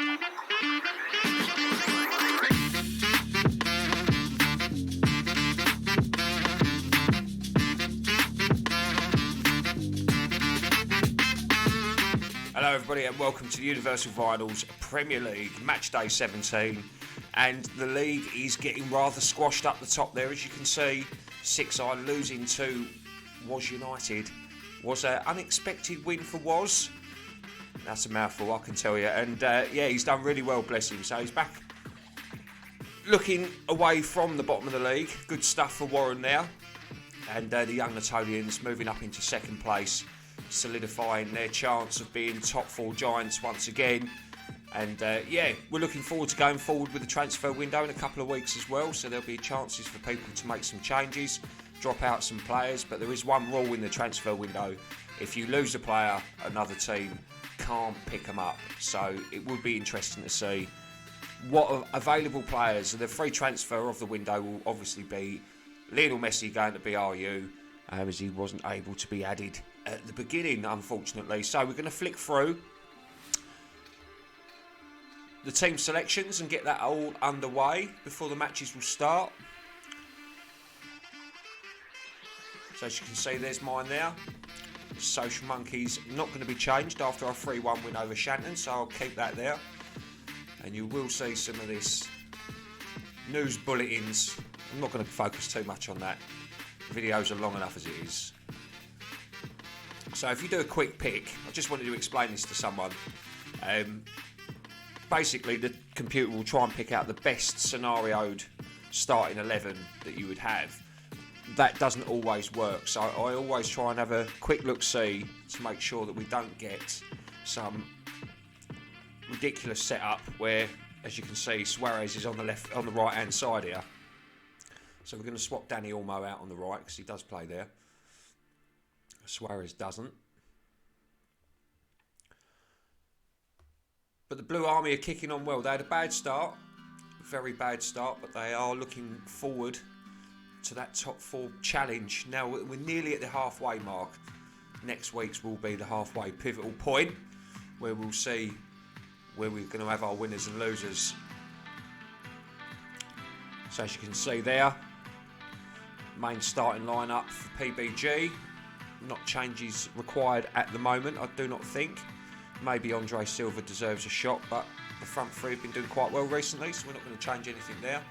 Hello everybody and welcome to the Universal Vinyls Premier League Matchday 17, and the league is getting rather squashed up the top there. As you can see, SixEye losing to Was United was an unexpected win for Was. That's a mouthful, I can tell you, and yeah, he's done really well, bless him. So he's back looking away from the bottom of the league. Good stuff for Warren now, and the young Notleans moving up into second place, solidifying their chance of being top four giants once again. And yeah, we're looking forward to going forward with the transfer window in a couple of weeks as well, so there'll be chances for people to make some changes, drop out some players. But there is one rule in the transfer window: if you lose a player, another team can't pick them up. So it will be interesting to see what available players. The free transfer of the window will obviously be Lionel Messi going to BRU, as he wasn't able to be added at the beginning, unfortunately. So we're going to flick through the team selections and get that all underway before the matches will start. So as you can see, there's mine there. The Social Monkeys not going to be changed after our 3-1 win over Shannon, so I'll keep that there. And you will see some of this news bulletins. I'm not going to focus too much on that. The videos are long enough as it is. So if you do a quick pick, I just wanted to explain this to someone. Basically, the computer will try and pick out the best scenarioed starting 11 that you would have. That doesn't always work, so I always try and have a quick look-see to make sure that we don't get some ridiculous setup where, as you can see, Suarez is on the right-hand side here. So we're going to swap Danny Olmo out on the right because he does play there. Suarez doesn't. But the Blue Army are kicking on well. They had a bad start, very bad start, but they are looking forward to that top four challenge. Now we're nearly at the halfway mark. Next week's will be the halfway pivotal point where we'll see where we're going to have our winners and losers. So as you can see there, main starting lineup for PBG. Not changes required at the moment, I do not think. Maybe Andre Silva deserves a shot, but the front three have been doing quite well recently, so we're not going to change anything there.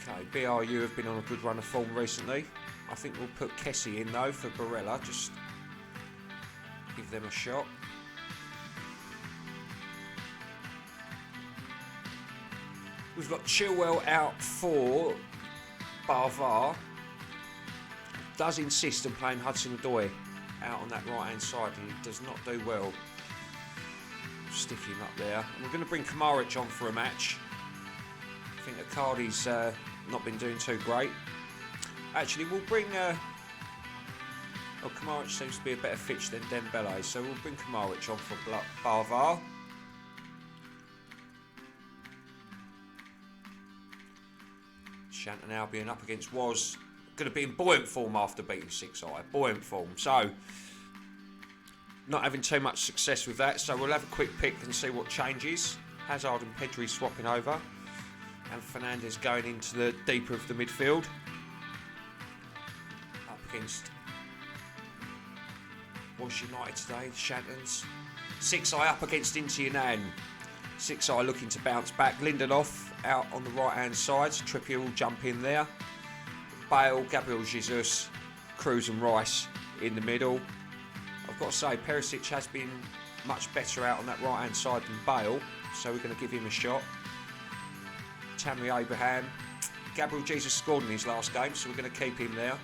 Okay, BRU have been on a good run of form recently. I think we'll put Kessie in though for Barella, just give them a shot. We've got Chilwell out for Barvar. Does insist on playing Hudson-Odoi out on that right hand side, and he does not do well. Stick him up there. And we're going to bring Kamaric on for a match. I think Icardi's not been doing too great. Actually, we'll bring Kamaric seems to be a better fitch than Dembele, so we'll bring Kamaric on for Barvar. Shannon Albion up against Was. Going to be in buoyant form after beating SixEye. Buoyant form. So, not having too much success with that. So, we'll have a quick pick and see what changes. Hazard and Pedri swapping over. And Fernandes going into the deeper of the midfield. Up against Was United today, the Shantons. SixEye up against Inti Yanan. SixEye looking to bounce back. Lindelof out on the right hand side. So Trippier will jump in there. Bale, Gabriel Jesus, Cruz and Rice in the middle. I've got to say, Perisic has been much better out on that right hand side than Bale, so we're going to give him a shot. Tammy Abraham. Gabriel Jesus scored in his last game, so we're going to keep him there.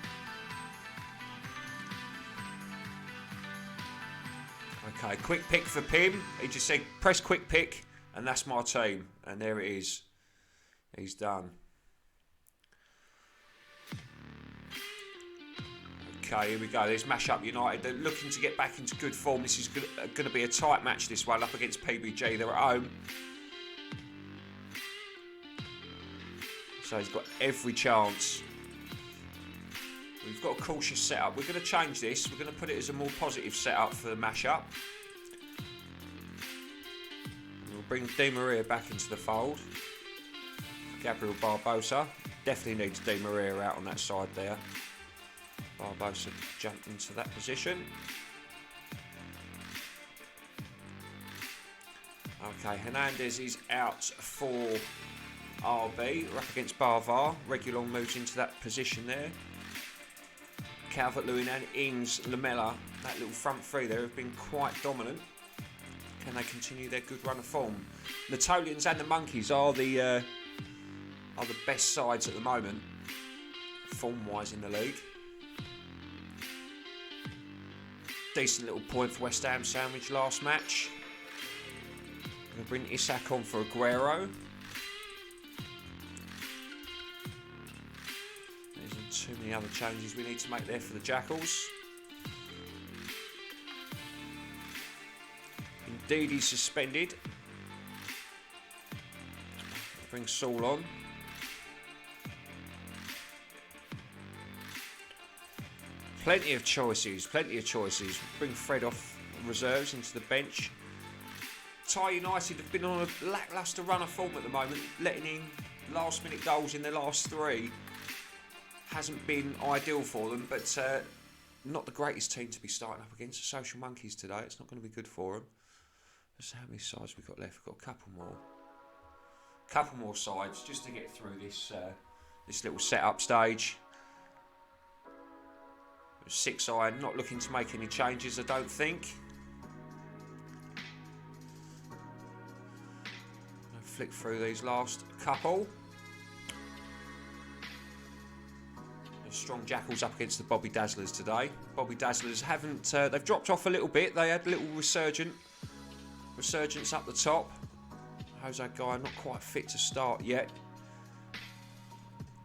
Okay, quick pick for Pim. He just said, press quick pick, and that's my team. And there it is. He's done. Okay, here we go. There's Mashup United. They're looking to get back into good form. This is going to be a tight match, this one, up against PBG. They're at home. So he's got every chance. We've got a cautious setup. We're going to change this. We're going to put it as a more positive setup for the Mashup. bring Di Maria back into the fold. Gabriel Barbosa. Definitely needs Di Maria out on that side there. Barbosa jumped into that position. Okay, Hernandez is out for RB. We're up against Barvar. Regulon moves into that position there. Calvert-Lewin and Ings, Lamella, that little front three there have been quite dominant. Can they continue their good run of form? Notleans and the Monkeys are the best sides at the moment, form-wise in the league. Decent little point for West Ham Sandwich last match. Going to bring Isak on for Aguero. There's too many other changes we need to make there for the Jackals. Indeed, he's suspended. Bring Saul on. Plenty of choices. Bring Fred off reserves into the bench. United have been on a lacklustre run of form at the moment, letting in last minute goals in their last three. Hasn't been ideal for them, but not the greatest team to be starting up against. The Social Monkeys today, it's not going to be good for them. Let's see how many sides we've got left. We've got a couple more sides just to get through this little setup stage. SixEye not looking to make any changes, I don't think. I'll flick through these last couple. There's strong Jackals up against the Bobby Dazzlers today. Bobby Dazzlers haven't, they've dropped off a little bit. They had a little resurgence up the top. Jose Guy not quite fit to start yet.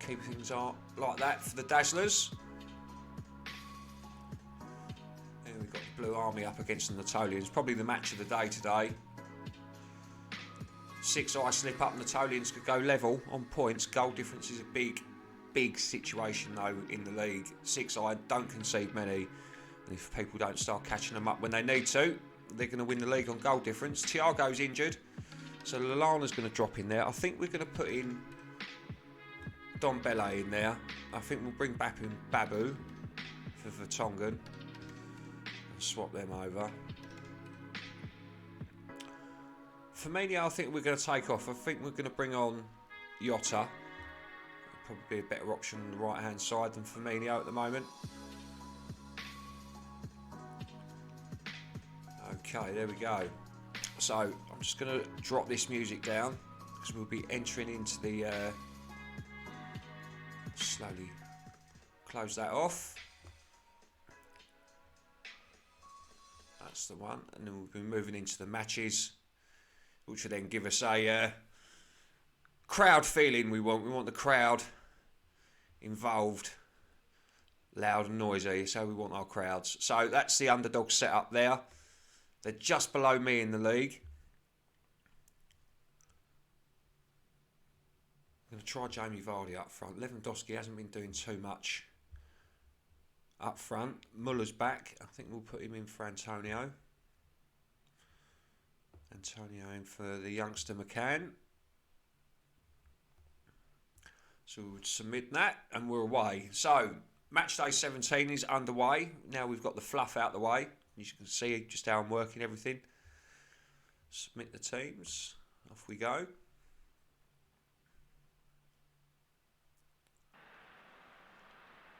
Keep things like that for the Dazzlers. We've got the Blue Army up against the Notleans. Probably the match of the day today. SixEye slip up. Notleans could go level on points. Goal difference is a big situation though in the league. SixEye don't concede many. And if people don't start catching them up when they need to, they're going to win the league on goal difference. Thiago's injured. So Lallana's going to drop in there. I think we're going to put in Don Bele in there. I think we'll bring back in Babu for Vertonghen. Swap them over. Firmino, I think we're going to take off. I think we're going to bring on Jota. Probably be a better option on the right hand side than Firmino at the moment. Okay, there we go. So I'm just going to drop this music down because we'll be entering into the slowly close that off. That's the one, and then we'll be moving into the matches, which will then give us a crowd feeling. We want the crowd involved, loud and noisy. So we want our crowds. So that's the underdog setup there. They're just below me in the league. I'm going to try Jamie Vardy up front. Lewandowski hasn't been doing too much up front. Muller's back. I think we'll put him in for Antonio. Antonio in for the youngster McCann. So we would submit that and we're away. So Matchday 17 is underway. Now we've got the fluff out the way. You can see just how I'm working everything. Submit the teams. Off we go.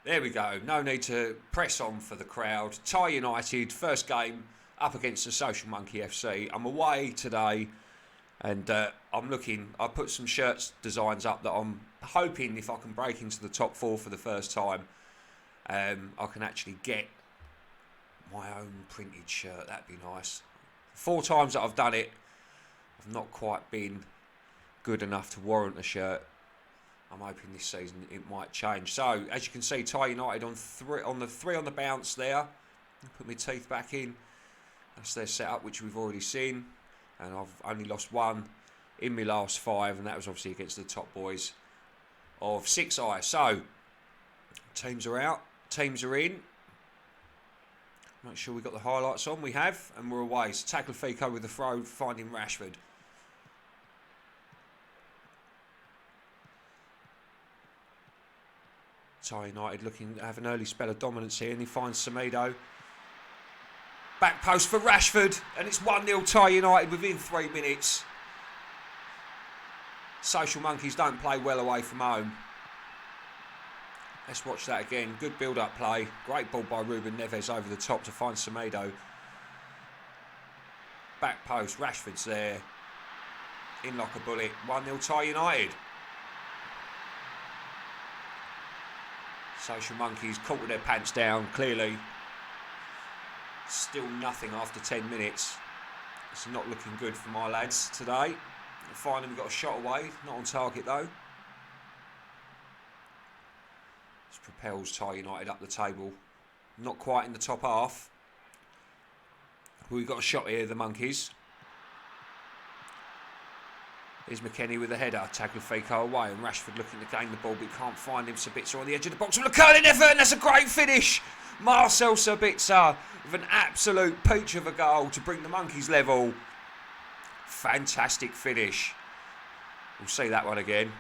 There we go. No need to press on for the crowd. United, first game up against the Social Monkey FC. I'm away today and I'm looking. I put some shirts designs up that I'm hoping if I can break into the top four for the first time, I can actually get my own printed shirt. That'd be nice. 4 times that I've done it, I've not quite been good enough to warrant a shirt. I'm hoping this season it might change. So as you can see, United on the three on the bounce there. Put my teeth back in. That's their setup, which we've already seen, and I've only lost 1 in my last 5, and that was obviously against the top boys of SixEye. So teams are out, teams are in. Make sure we got the highlights on. We have, and we're away. So Tagliafico with the throw, finding Rashford. Thai United looking to have an early spell of dominance here, and he finds Semedo. Back post for Rashford, and it's 1-0 Thai United within 3 minutes. Social Monkeys don't play well away from home. Let's watch that again. Good build-up play. Great ball by Ruben Neves over the top to find Semedo. Back post, Rashford's there. In like a bullet. 1-0 Thai United. Social Monkeys caught with their pants down, clearly. Still nothing after 10 minutes. It's not looking good for my lads today. Finally got a shot away. Not on target though. This propels Thai United up the table. Not quite in the top half. We've got a shot here, the Monkeys. Here's McKennie with the header. Tagliafico away, and Rashford looking to gain the ball, but he can't find him. Sabitzer on the edge of the box with a curling effort, and that's a great finish. Marcel Sabitzer with an absolute peach of a goal to bring the Monkeys level. Fantastic finish. We'll see that one again.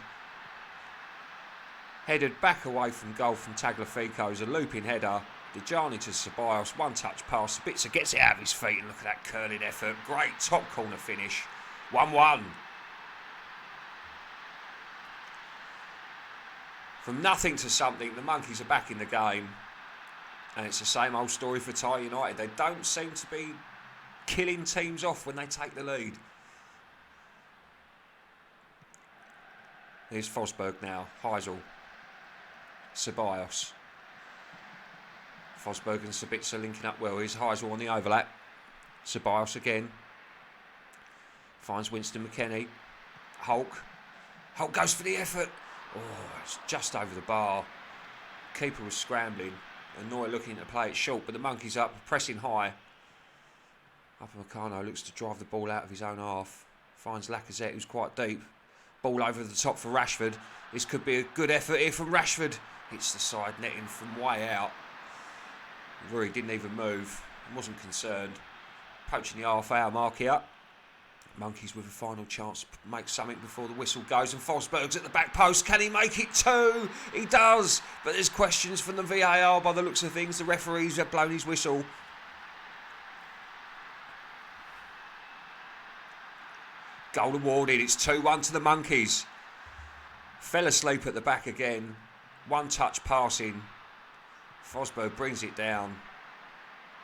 Headed back away from goal from Tagliafico is a looping header. Dejani to Ceballos, one touch pass. Sabitzer gets it out of his feet, and look at that curling effort. Great top corner finish. 1-1. From nothing to something, the Monkeys are back in the game. And it's the same old story for Thai United. They don't seem to be killing teams off when they take the lead. Here's Fosberg now. Heisel. Ceballos. Fosberg and Sabitzer linking up well. Here's Heisel on the overlap. Ceballos again. Finds Winston McKennie. Hulk. Hulk goes for the effort. Oh, it's just over the bar. Keeper was scrambling. And Noy looking to play it short, but the Monkeys up, pressing high. Upamecano looks to drive the ball out of his own half. Finds Lacazette, who's quite deep. Ball over the top for Rashford. This could be a good effort here from Rashford. Hits the side netting from way out. Rory didn't even move. He wasn't concerned. Approaching the half-hour mark here. Monkeys with a final chance to make something before the whistle goes, and Fosberg's at the back post. Can he make it two? He does, but there's questions from the VAR by the looks of things. The referees have blown his whistle. Goal awarded. It's 2-1 to the Monkeys. Fell asleep at the back again. One touch passing. Fosberg brings it down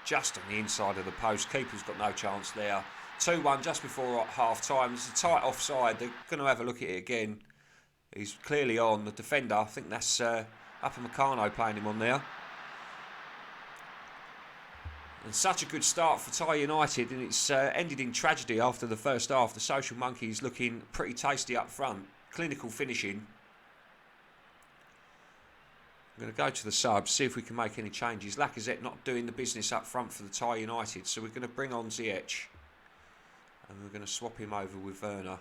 just on the inside of the post. Keeper's got no chance there. 2-1 just before half time. It's a tight offside. They're going to have a look at it again. He's clearly on the defender. I think that's Upamecano playing him on there. And such a good start for Thai United, and it's ended in tragedy after the first half. The Social Monkeys looking pretty tasty up front. Clinical finishing. I'm going to go to the subs, see if we can make any changes. Lacazette not doing the business up front for the Thai United, so we're going to bring on Ziyech. And we're going to swap him over with Werner.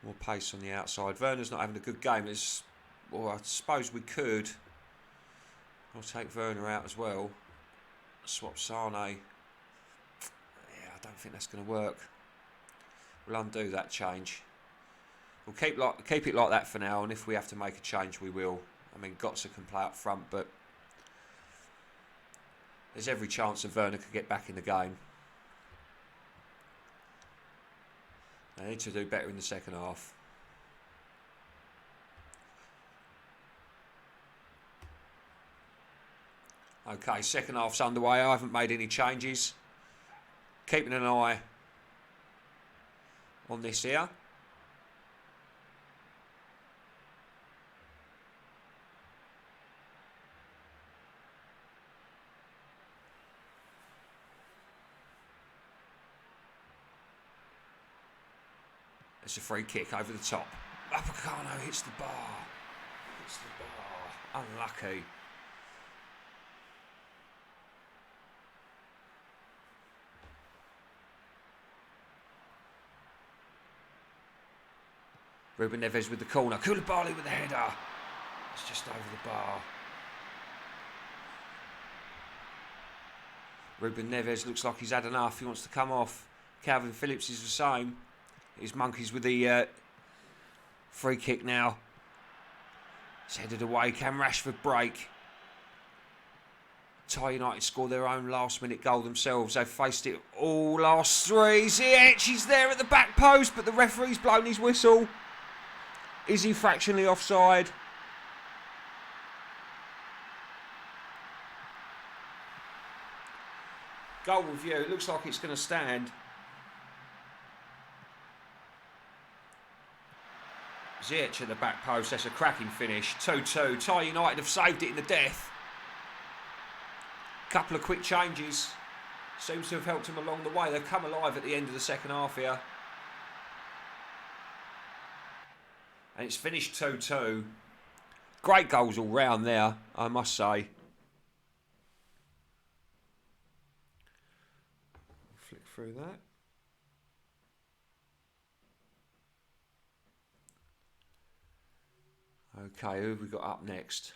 More pace on the outside. Werner's not having a good game. Well, I suppose we could. I'll take Werner out as well. Swap Sane. Yeah, I don't think that's going to work. We'll undo that change. We'll keep it like that for now, and if we have to make a change, we will. I mean, Götze can play up front, but there's every chance that Werner could get back in the game. They need to do better in the second half. Okay, second half's underway. I haven't made any changes. Keeping an eye on this here. It's a free kick over the top. Upamecano hits the bar. Hits the bar. Unlucky. Ruben Neves with the corner. Koulibaly with the header. It's just over the bar. Ruben Neves looks like he's had enough. He wants to come off. Calvin Phillips is the same. His Monkeys with the free kick now. It's headed away. Can Rashford break? Thai United score their own last-minute goal themselves. They've faced it all last three. Ziyech, he's there at the back post, but the referee's blown his whistle. Is he fractionally offside? Goal review. It looks like it's going to stand. Ziyech at the back post. That's a cracking finish. 2-2. Thai United have saved it in the death. Couple of quick changes. Seems to have helped them along the way. They've come alive at the end of the second half here. And it's finished 2-2. Great goals all round there, I must say. Flick through that. Okay, who have we got up next?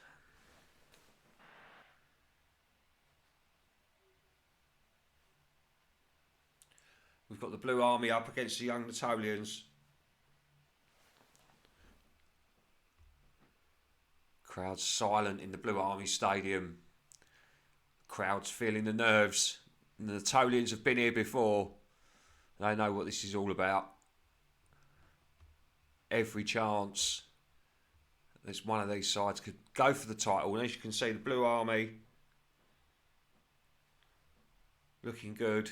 We've got the Blue Army up against the young Notleans. Crowd's silent in the Blue Army Stadium. Crowd's feeling the nerves. And the Notleans have been here before. They know what this is all about. Every chance that one of these sides could go for the title. And as you can see, the Blue Army looking good.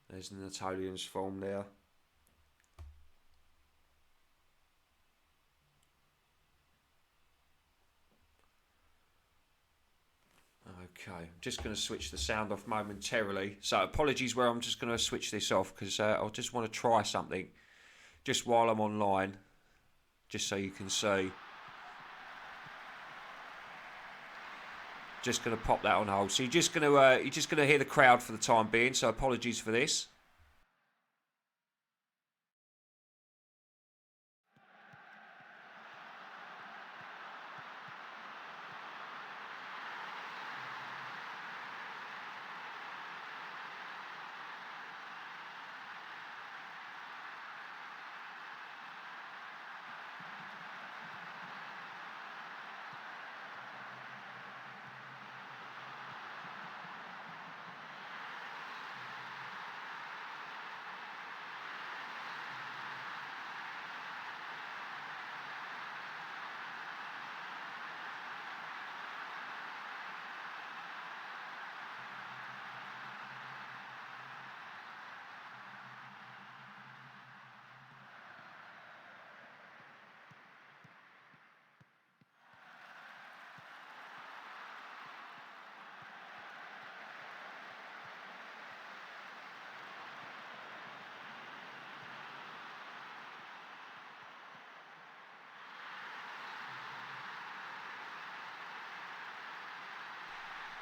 There's the Notleans form there. Okay, I'm just going to switch the sound off momentarily. So apologies where I'm just going to switch this off because I just want to try something just while I'm online, just so you can see. Just going to pop that on hold. So you're just going to hear the crowd for the time being. So apologies for this.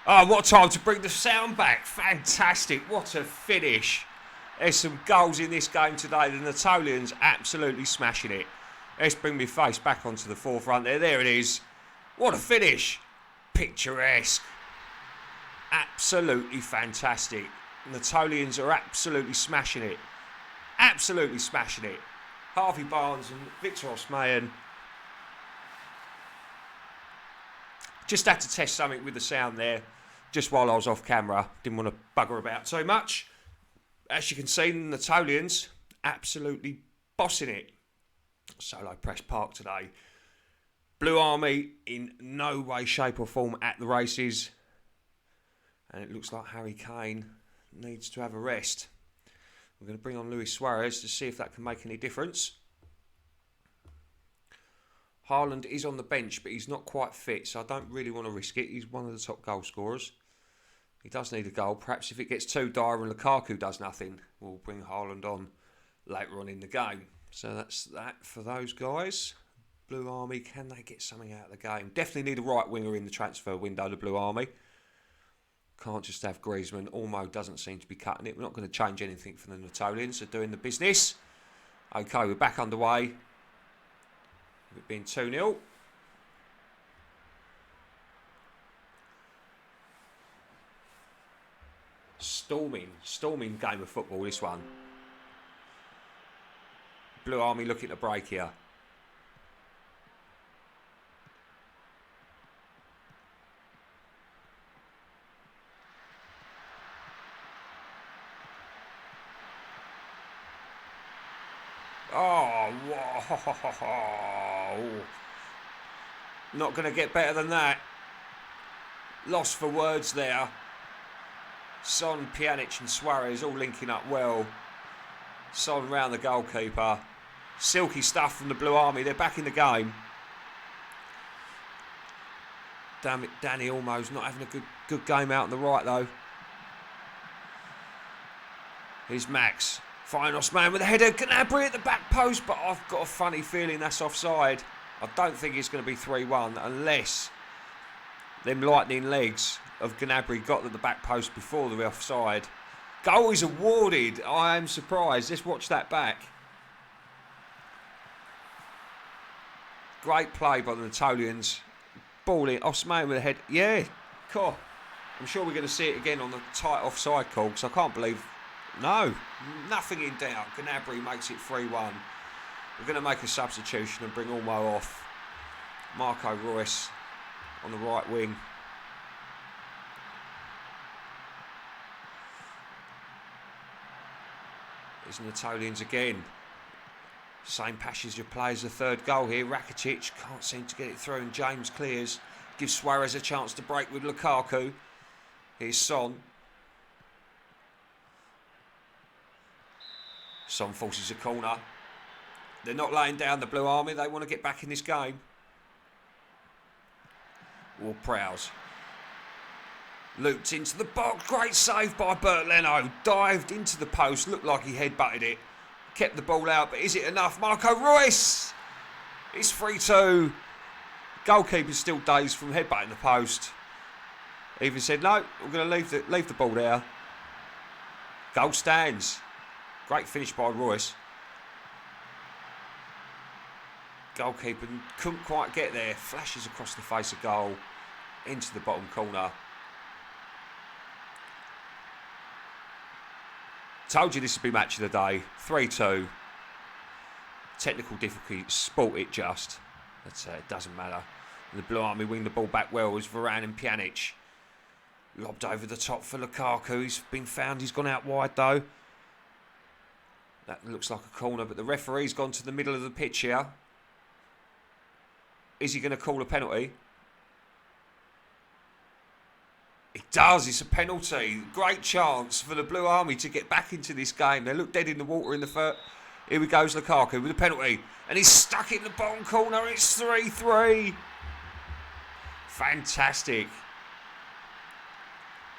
Oh, what a time to bring the sound back. Fantastic. What a finish. There's some goals in this game today. The Notleans absolutely smashing it. Let's bring my face back onto the forefront there. There it is. What a finish. Picturesque. Absolutely fantastic. The Notleans are absolutely smashing it. Absolutely smashing it. Harvey Barnes and Victor Osmayan. Just had to test something with the sound there. Just while I was off camera. Didn't want to bugger about too much. As you can see, the Notleans absolutely bossing it. Solo Press Park today. Blue Army in no way, shape or form at the races. And it looks like Harry Kane needs to have a rest. We're going to bring on Luis Suarez to see if that can make any difference. Haaland is on the bench, but he's not quite fit, so I don't really want to risk it. He's one of the top goal scorers. He does need a goal. Perhaps if it gets too dire and Lukaku does nothing, we'll bring Haaland on later on in the game. So that's that for those guys. Blue Army, can they get something out of the game? Definitely need a right winger in the transfer window, the Blue Army. Can't just have Griezmann. Ormo doesn't seem to be cutting it. We're not going to change anything for the Notleans. They're doing the business. Okay, we're back underway. It being 2-0. Storming game of football, this one. Blue Army looking to break here. whoa. Not going to get better than that. Lost for words there. Son, Pjanic and Suarez all linking up well. Son round the goalkeeper. Silky stuff from the Blue Army. They're back in the game. Damn it, Danny Olmo's not having a good game out on the right though. Here's Max. Fine Osman with a header. Gnabry at the back post, but I've got a funny feeling that's offside. I don't think it's going to be 3-1 unless them lightning legs of Gnabry got to the back post before the offside. Goal is awarded. I am surprised. Let's watch that back. Great play by the Notleans. Ball in. Osman with a head. Yeah, cool. I'm sure we're going to see it again on the tight offside call because I can't believe... No, nothing in doubt. Gnabry makes it 3-1. We're going to make a substitution and bring Olmo off. Marco Reus on the right wing. There's Notleans again. Same passage of play as the third goal here. Rakitic can't seem to get it through and James clears. Gives Suarez a chance to break with Lukaku. Here's Son. Son forces a corner. They're not laying down the Blue Army. They want to get back in this game. Ward-Prowse. Looped into the box. Great save by Bert Leno. Dived into the post. Looked like he headbutted it. Kept the ball out, but is it enough? Marco Reus! It's 3-2. Goalkeeper's still dazed from headbutting the post. Even said, no, we're going to leave the ball there. Goal stands. Great finish by Reus. Goalkeeper couldn't quite get there. Flashes across the face of goal. Into the bottom corner. Told you this would be match of the day. 3-2. Technical difficulty. Sport it just. It doesn't matter. And the Blue Army wing the ball back well as Varane and Pjanic. Lobbed over the top for Lukaku. He's been found. He's gone out wide though. That looks like a corner, but the referee's gone to the middle of the pitch here. Is he going to call a penalty? It does. It's a penalty. Great chance for the Blue Army to get back into this game. They look dead in the water in the first. Here we goes Lukaku with a penalty. And he's stuck in the bottom corner. It's 3-3. Fantastic.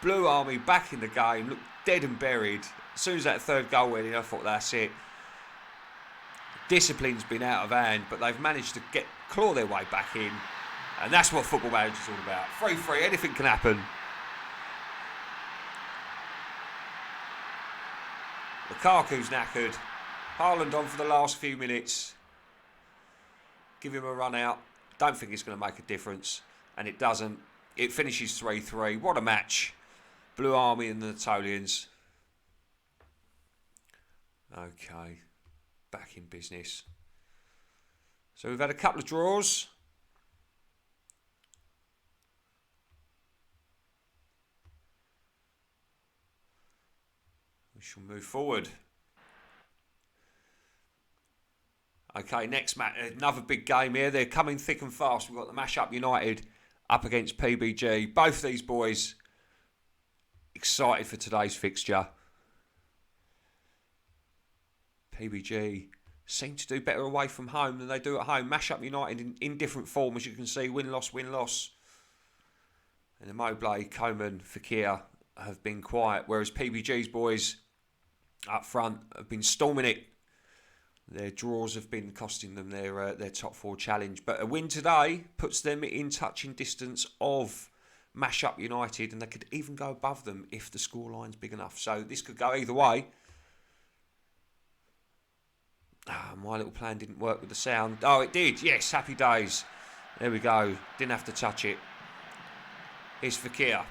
Blue Army back in the game. Look dead and buried. As soon as that third goal went in, I thought that's it. Discipline's been out of hand, but they've managed to claw their way back in. And that's what Football Manager's all about. 3-3, anything can happen. Lukaku's knackered. Haaland on for the last few minutes. Give him a run out. Don't think it's going to make a difference. And it doesn't. It finishes 3-3. What a match. Blue Army and the Notleans. Okay. Back in business. So we've had a couple of draws. We shall move forward. Okay, next match, another big game here. They're coming thick and fast. We've got the Mashup United up against PBG. Both these boys excited for today's fixture. PBG seem to do better away from home than they do at home. Mashup United in different form, as you can see. Win-loss, win-loss. And the Mobley, Coman, Fekir have been quiet, whereas PBG's boys up front have been storming it. Their draws have been costing them their top four challenge. But a win today puts them in touching distance of Mashup United, and they could even go above them if the scoreline's big enough. So this could go either way. My little plan didn't work with the sound. Oh, it did. Yes, happy days. There we go. Didn't have to touch it. Here's Fekir.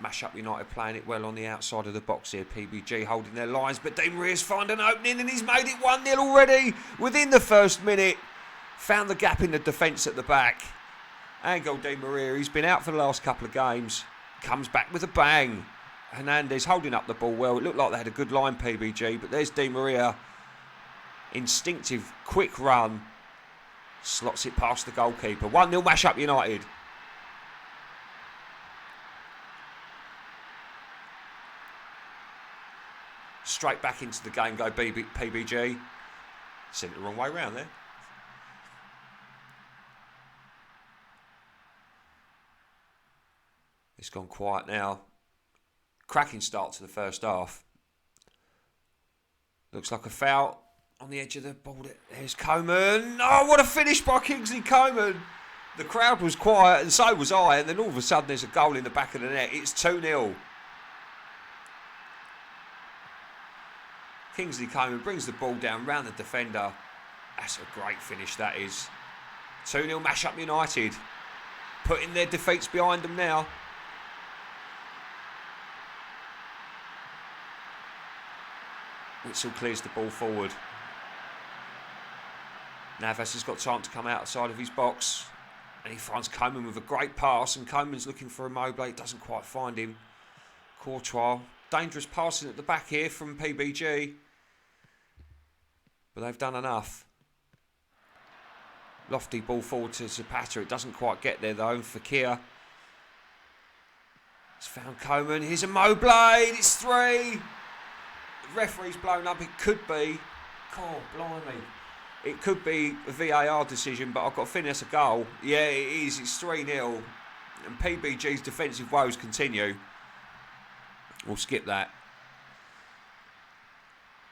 Mashup United playing it well on the outside of the box here. PBG holding their lines, but Di Maria's found an opening and he's made it 1-0 already within the first minute. Found the gap in the defence at the back. Angel Di Maria, he's been out for the last couple of games. Comes back with a bang. Hernandez holding up the ball well. It looked like they had a good line, PBG, but there's Di Maria. Instinctive, quick run. Slots it past the goalkeeper. 1-0 Mashup United. Straight back into the game go PBG. Sent it the wrong way round there. It's gone quiet now. Cracking start to the first half. Looks like a foul on the edge of the ball. There's Coman. Oh, what a finish by Kingsley Coman. The crowd was quiet and so was I. And then all of a sudden there's a goal in the back of the net. It's 2-0. Kingsley Coman brings the ball down round the defender. That's a great finish, that is. 2-0 Mashup United. Putting their defeats behind them now. Witzel clears the ball forward. Navas has got time to come outside of his box. And he finds Coman with a great pass. And Coman's looking for Immobile. He doesn't quite find him. Courtois. Dangerous passing at the back here from PBG. But they've done enough. Lofty ball forward to Zapata. It doesn't quite get there though. Fekir. It's found Coman. Here's Immobile. It's 3. The referee's blown up. It could be. God, blimey. It could be a VAR decision, but I've got to finish a goal. Yeah, it is. It's 3-0. And PBG's defensive woes continue. We'll skip that.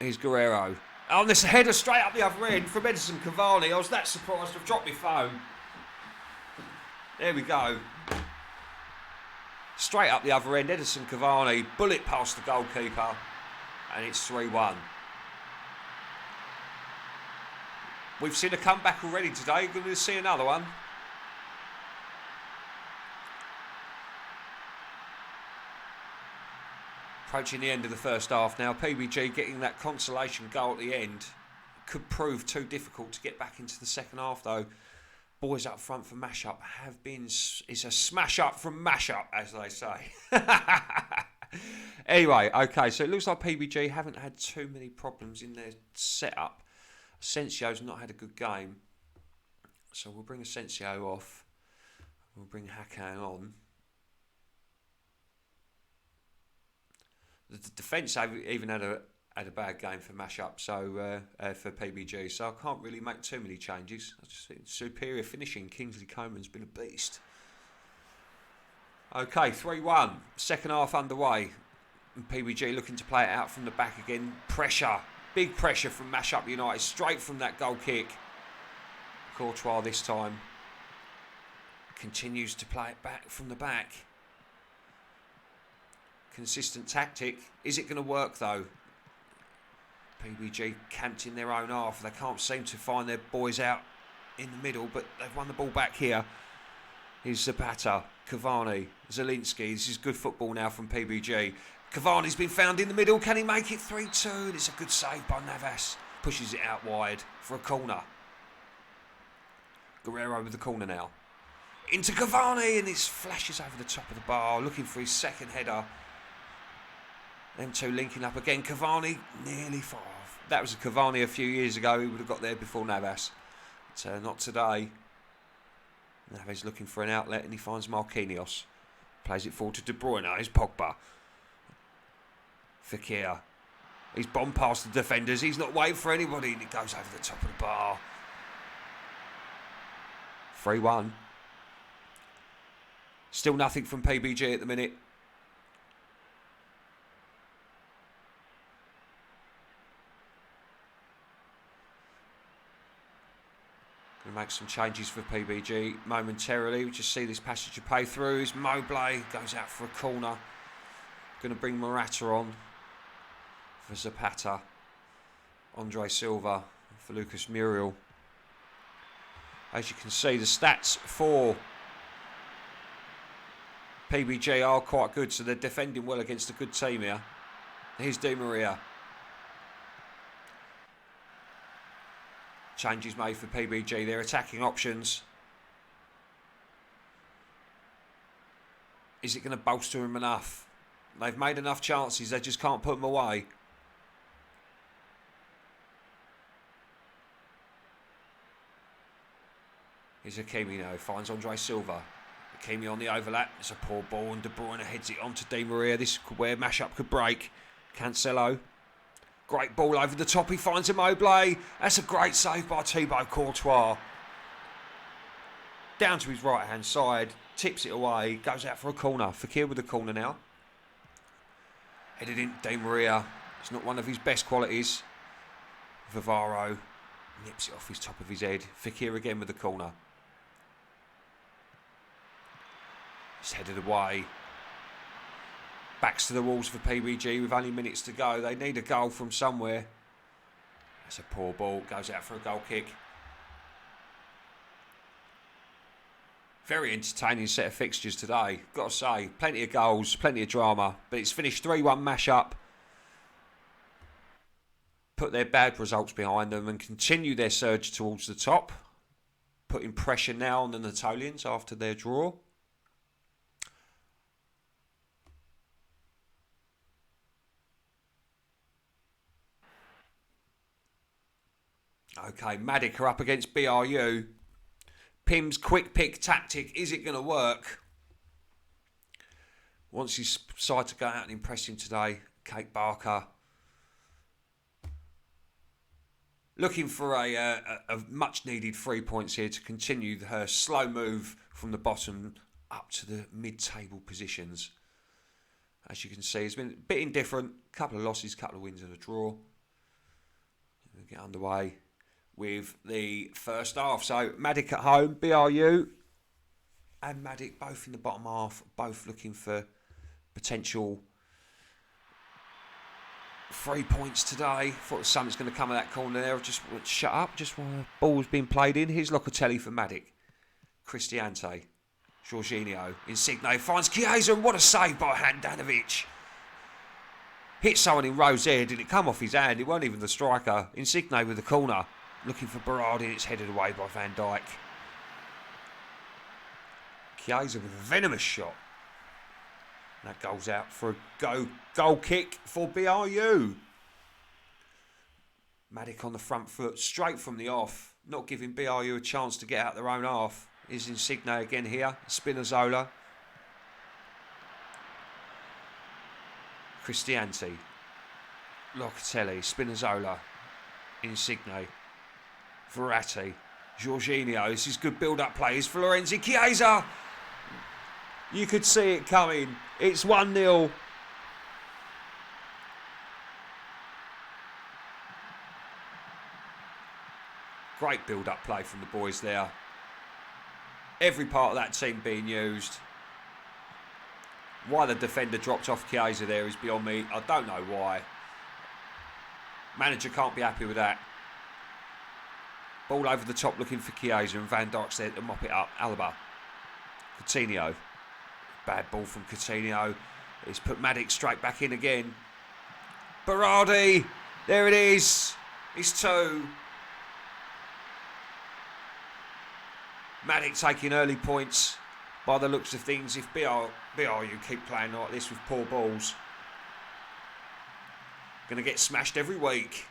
Here's Guerrero. Oh, and this header straight up the other end from Edison Cavani. I was that surprised. I've dropped my phone. There we go. Straight up the other end. Edison Cavani. Bullet past the goalkeeper. And it's 3-1. We've seen a comeback already today. Going to see another one. Approaching the end of the first half now. PBG getting that consolation goal at the end. Could prove too difficult to get back into the second half though. Boys up front for Mashup have been... It's a smash up from Mashup, as they say. Anyway, okay, so it looks like PBG haven't had too many problems in their setup. Asensio's not had a good game. So we'll bring Asensio off. We'll bring Hakan on. The defence even had a bad game for Mashup, so for PBG. So I can't really make too many changes. I just think superior finishing. Kingsley Coman's been a beast. Okay, 3-1. Second half underway. And PBG looking to play it out from the back again. Pressure. Big pressure from Mashup United. Straight from that goal kick. Courtois this time. Continues to play it back from the back. Consistent tactic. Is it going to work though? PBG camped in their own half. They can't seem to find their boys out in the middle, but they've won the ball back here. Here's Zapata, Cavani, Zielinski. This is good football now from PBG. Cavani's been found in the middle. Can he make it 3-2? It's a good save by Navas. Pushes it out wide for a corner. Guerrero with the corner now. Into Cavani, and it flashes over the top of the bar, looking for his second header. Them two linking up again. Cavani nearly far off. That was a Cavani a few years ago. He would have got there before Navas. But not today. Navas looking for an outlet and he finds Marquinhos. Plays it forward to De Bruyne. Here's Pogba. Fekir. He's bombed past the defenders. He's not waiting for anybody. And it goes over the top of the bar. 3-1. Still nothing from PBG at the minute. Going to make some changes for PBG momentarily. We just see this passage of play through. Immobile goes out for a corner. Going to bring Morata on for Zapata. Andre Silva for Lucas Muriel. As you can see, the stats for PBG are quite good, so they're defending well against a good team here. Here's Di Maria. Changes made for PBG. Their attacking options. Is it going to bolster him enough? They've made enough chances. They just can't put them away. Here's Hakimi now, finds Andre Silva. Hakimi on the overlap, it's a poor ball and De Bruyne heads it on to Di Maria. This is where Mashup could break. Cancelo, great ball over the top, he finds Immobile. That's a great save by Thibaut Courtois. Down to his right hand side, tips it away, goes out for a corner. Fekir with the corner now. Headed in, Di Maria. It's not one of his best qualities. Vivaro nips it off his top of his head. Fekir again with the corner. It's headed away. Backs to the walls for PBG with only minutes to go. They need a goal from somewhere. That's a poor ball. Goes out for a goal kick. Very entertaining set of fixtures today. Got to say, plenty of goals, plenty of drama. But it's finished 3-1 Mashup. Put their bad results behind them and continue their surge towards the top. Putting pressure now on the Notleans after their draw. Okay, Matic are up against BRU. Pim's quick pick tactic, is it going to work? Wants his side to go out and impress him today. Kate Barker. Looking for a much needed 3 points here to continue her slow move from the bottom up to the mid-table positions. As you can see, it's been a bit indifferent. A couple of losses, a couple of wins and a draw. We'll get underway with the first half. So Matic at home, BRU and Matic both in the bottom half, both looking for potential 3 points today. Thought something's going to come of that corner there. Just shut up, just while the ball's being played in. Here's Locatelli for Matic. Cristiante, Jorginho, Insigne finds Chiesa, and what a save by Handanovic. Hit someone in Rowe's head, did it come off his hand? It weren't even the striker. Insigne with the corner. Looking for Berardi, and it's headed away by Van Dijk. Chiesa with a venomous shot. And that goes out for a goal kick for BRU. Matic on the front foot, straight from the off. Not giving BRU a chance to get out their own half. Is Insigne again here. Spinazzola. Cristiante. Locatelli. Spinazzola. Insigne. Verratti, Jorginho, this is good build-up plays. Florenzi, Chiesa! You could see it coming. It's 1-0. Great build-up play from the boys there. Every part of that team being used. Why the defender dropped off Chiesa there is beyond me. I don't know why. Manager can't be happy with that. Ball over the top looking for Chiesa, and Van Dijk's there to mop it up. Alaba. Coutinho. Bad ball from Coutinho. He's put Matic straight back in again. Berardi. There it is. It's 2. Matic taking early points by the looks of things. If BRU keep playing like this with poor balls, going to get smashed every week.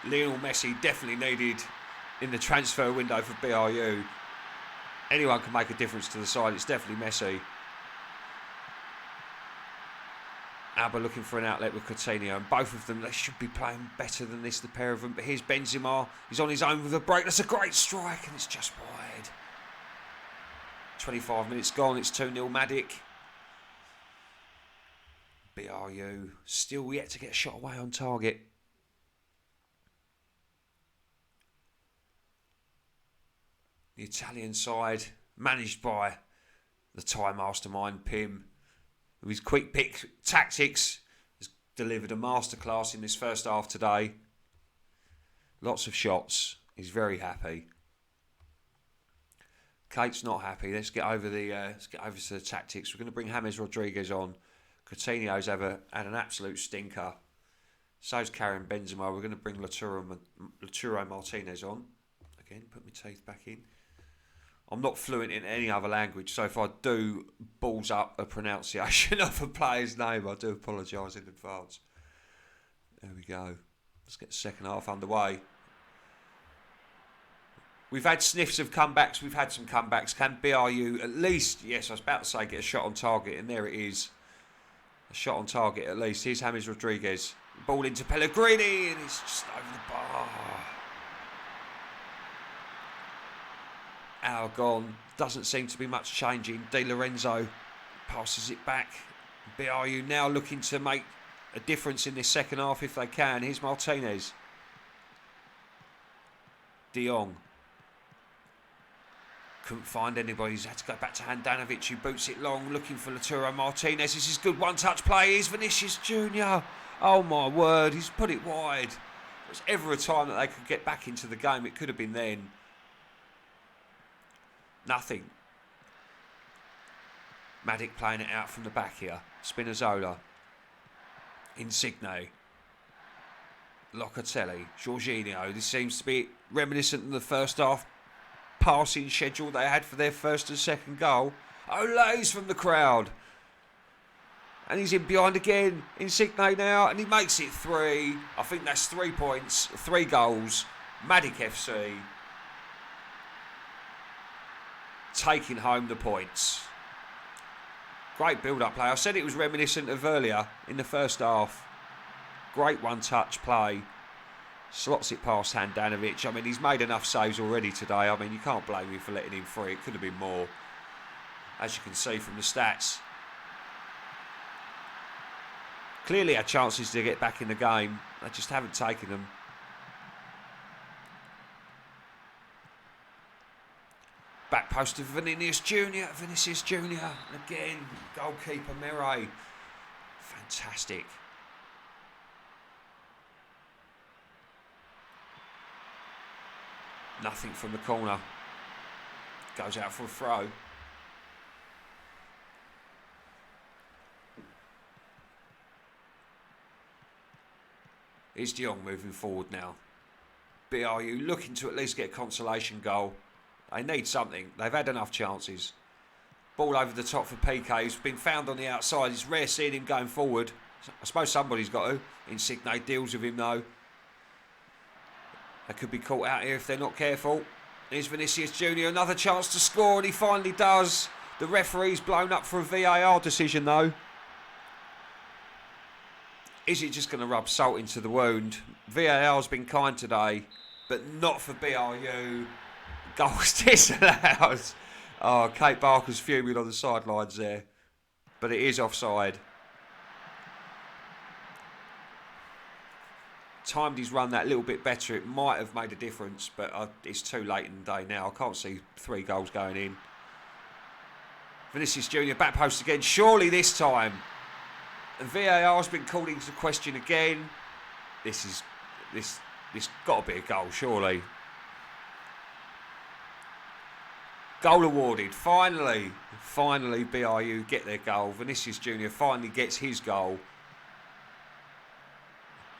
Lionel Messi definitely needed in the transfer window for BRU. Anyone can make a difference to the side. It's definitely Messi. Alba looking for an outlet with Coutinho, and both of them, they should be playing better than this, the pair of them. But here's Benzema. He's on his own with a break. That's a great strike, and it's just wide. 25 minutes gone. It's 2-0 Matic. BRU still yet to get a shot away on target. The Italian side, managed by the Thai mastermind Pim, with his quick pick tactics, has delivered a masterclass in this first half today. Lots of shots. He's very happy. Kate's not happy. Let's get over to the tactics. We're going to bring James Rodriguez on. Coutinho's had an absolute stinker. So's Karim Benzema. We're going to bring Lautaro Martinez on. Again, put my teeth back in. I'm not fluent in any other language, so if I do balls up a pronunciation of a player's name, I do apologise in advance. There we go. Let's get the second half underway. We've had sniffs of comebacks. We've had some comebacks. Can BRU at least, yes, I was about to say, get a shot on target, and there it is. A shot on target at least. Here's James Rodriguez. Ball into Pellegrini, and it's just over the bar. Hour gone. Doesn't seem to be much changing. Di Lorenzo passes it back. BRU now looking to make a difference in this second half if they can. Here's Martinez. De Jong. Couldn't find anybody. He's had to go back to Handanovic, who boots it long, looking for Lautaro Martinez. This is good one-touch play. Here's Vinicius Junior. Oh my word, he's put it wide. If there's ever a time that they could get back into the game, it could have been then. Nothing. Matic playing it out from the back here. Spinazzola. Insigne. Locatelli. Jorginho. This seems to be reminiscent of the first half passing schedule they had for their first and second goal. Olays from the crowd. And he's in behind again. Insigne now, and he makes it 3. I think that's 3 points, 3 goals. Matic FC taking home the points. Great build-up play. I said it was reminiscent of earlier in the first half. Great one-touch play. Slots it past Handanovic. I mean, he's made enough saves already today. I mean, you can't blame him for letting him free. It could have been more, as you can see from the stats. Clearly had chances to get back in the game. They just haven't taken them. Back post to Vinicius Junior. Vinicius Junior. Again, goalkeeper Mireille. Fantastic. Nothing from the corner. Goes out for a throw. Is De Jong moving forward now. BRU looking to at least get a consolation goal. They need something. They've had enough chances. Ball over the top for PK. He's been found on the outside. It's rare seeing him going forward. I suppose somebody's got to. Insigne deals with him though. They could be caught out here if they're not careful. Here's Vinicius Junior, another chance to score, and he finally does. The referee's blown up for a VAR decision though. Is it just going to rub salt into the wound? VAR's been kind today, but not for BRU. Goals disallowed. Oh, Kate Barker's fuming on the sidelines there, but it is offside. Timed his run that little bit better, it might have made a difference, but it's too late in the day now. I can't see 3 goals going in. Vinicius Junior back post again, surely this time. And VAR's been called into question again. This got to be a goal, surely. Goal awarded, finally BRU get their goal. Vinicius Junior finally gets his goal.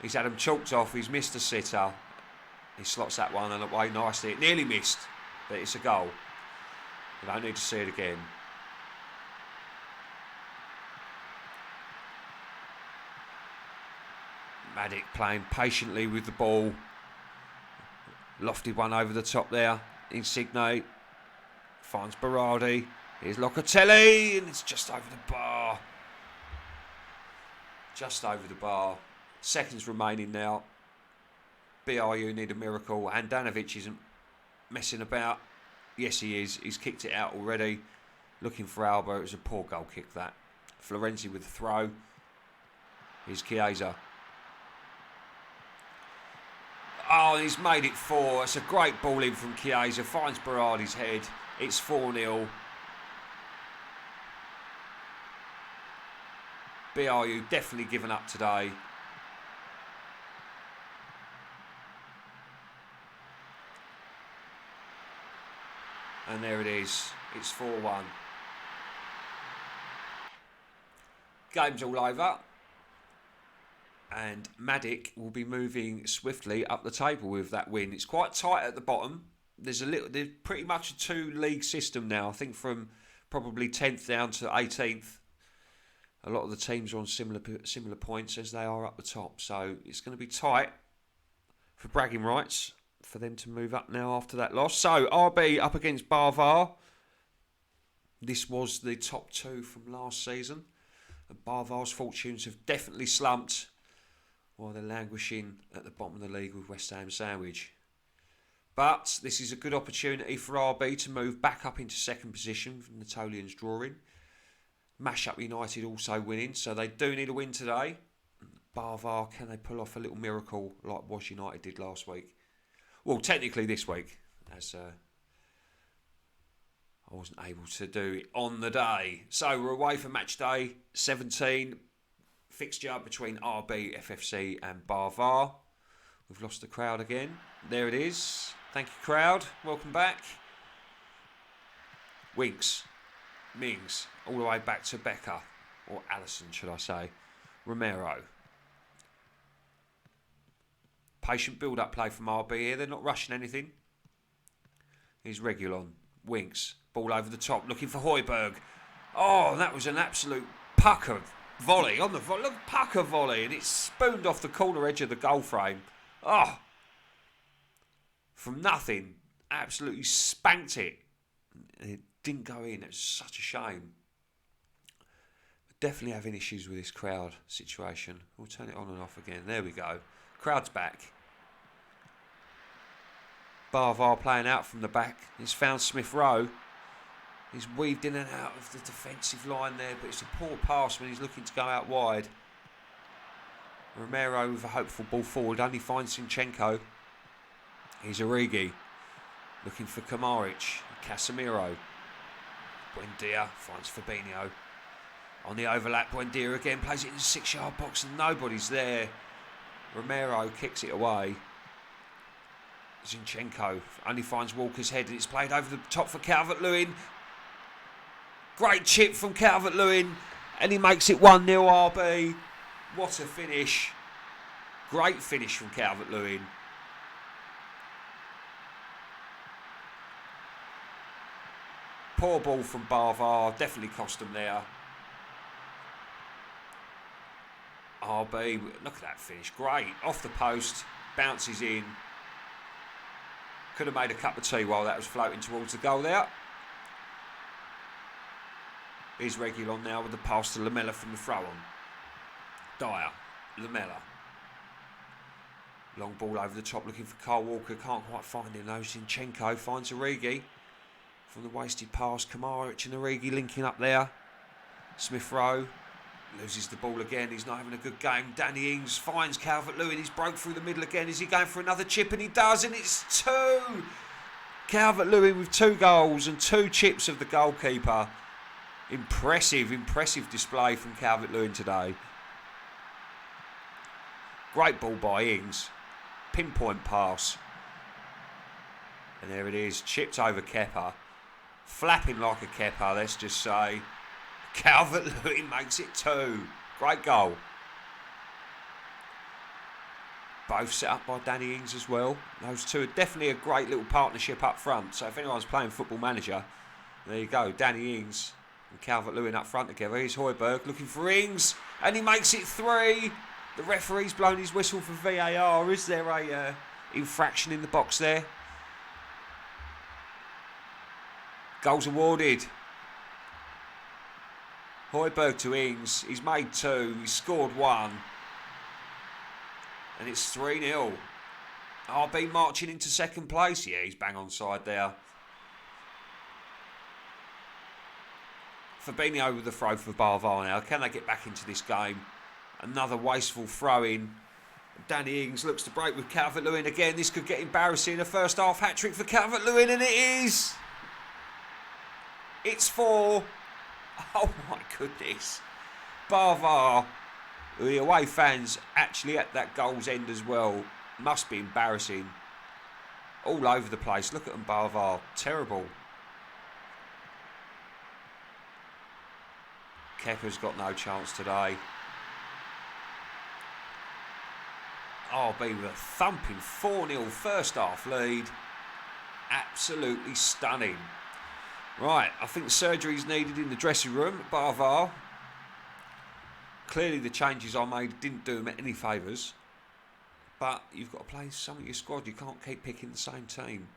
He's had him chalked off, he's missed a sitter. He slots that one and away nicely. It nearly missed, but it's a goal. You don't need to see it again. Matic playing patiently with the ball. Lofted one over the top there. Insigne finds Berardi. Here's Locatelli, and it's just over the bar. Just over the bar. Seconds remaining now. BRU need a miracle. Handanovic isn't messing about. Yes, he is. He's kicked it out already. Looking for Alba. It was a poor goal kick, that. Florenzi with the throw. Here's Chiesa. Oh, and he's made it 4. It's a great ball in from Chiesa. Finds Berardi's head. It's 4-0. BRU definitely given up today. And there it is. It's 4-1. Game's all over. And Matic will be moving swiftly up the table with that win. It's quite tight at the bottom. There's pretty much a 2-league system now. I think from probably 10th down to 18th. A lot of the teams are on similar points as they are up the top. So it's going to be tight. for bragging rights for them to move up now after that loss. So RB up against Barvar. This was the top two from last season. And Barvar's fortunes have definitely slumped while they're languishing at the bottom of the league with West Ham Sandwich. But this is a good opportunity for RB to move back up into second position from Notleans drawing. Mashup United also winning, so they do need a win today. Barvar, can they pull off a little miracle like Was United did last week? Well, technically this week, as I wasn't able to do it on the day. So we're away for Matchday 17. Fixture between RB FFC and Barvar. We've lost the crowd again. There it is. Thank you, crowd. Welcome back. Winks. Mings. All the way back to Becker. Or Allison, should I say. Romero. Patient build-up play from RB here. They're not rushing anything. Here's Regulon. Winks. Ball over the top. Looking for Højbjerg. Oh, that was an absolute pucker volley. On the volley. Look, pucker volley. And it's spooned off the corner edge of the goal frame. Oh. From nothing. Absolutely spanked it. And it didn't go in. It was such a shame. Definitely having issues with this crowd situation. We'll turn it on and off again. There we go. Crowd's back. Barvar playing out from the back. He's found Smith Rowe. He's weaved in and out of the defensive line there, but it's a poor pass when he's looking to go out wide. Romero with a hopeful ball forward. Only finds Zinchenko. Here's Origi. Looking for Kamaric. Casemiro. Buendia finds Fabinho. On the overlap, Buendia again plays it in the 6-yard box and nobody's there. Romero kicks it away. Zinchenko only finds Walker's head and it's played over the top for Calvert-Lewin. Great chip from Calvert-Lewin and he makes it 1-0 RB. What a finish. Great finish from Calvert-Lewin. Poor ball from Barvar, definitely cost them there. RB, look at that finish, great. Off the post, bounces in. Could have made a cup of tea while that was floating towards the goal there. Here's Regulon now with the pass to Lamela from the throw on. Dyer, Lamela. Long ball over the top looking for Carl Walker, can't quite find him though. Zinchenko finds Origi. From the wasted pass, Kamaric and Origi linking up there. Smith Rowe loses the ball again. He's not having a good game. Danny Ings finds Calvert-Lewin. He's broke through the middle again. Is he going for another chip? And he does, and it's 2. Calvert-Lewin with 2 goals and 2 chips of the goalkeeper. Impressive display from Calvert-Lewin today. Great ball by Ings. Pinpoint pass. And there it is, chipped over Kepa. Flapping like a Kepa, let's just say. Calvert-Lewin makes it 2. Great goal. Both set up by Danny Ings as well. Those two are definitely a great little partnership up front. So if anyone's playing Football Manager, there you go. Danny Ings and Calvert-Lewin up front together. Here's Højbjerg looking for Ings. And he makes it 3. The referee's blown his whistle for VAR. Is there a infraction in the box there? Goals awarded. Højbjerg to Ings. He's made 2. He's scored 1. And it's 3-0. RB marching into second place. Yeah, he's bang on side there. Fabinho with the throw for Barvar now. Can they get back into this game? Another wasteful throw in. Danny Ings looks to break with Calvert-Lewin again. This could get embarrassing. A first half hat-trick for Calvert-Lewin, and it is. It's 4. Oh my goodness. Barvar, the away fans actually at that goal's end as well. Must be embarrassing. All over the place. Look at them, Barvar. Terrible. Kepa's got no chance today. RB with a thumping 4-0 first half lead. Absolutely stunning. Right, I think surgery's needed in the dressing room at Barvar. Clearly the changes I made didn't do him any favours. But you've got to play some of your squad. You can't keep picking the same team.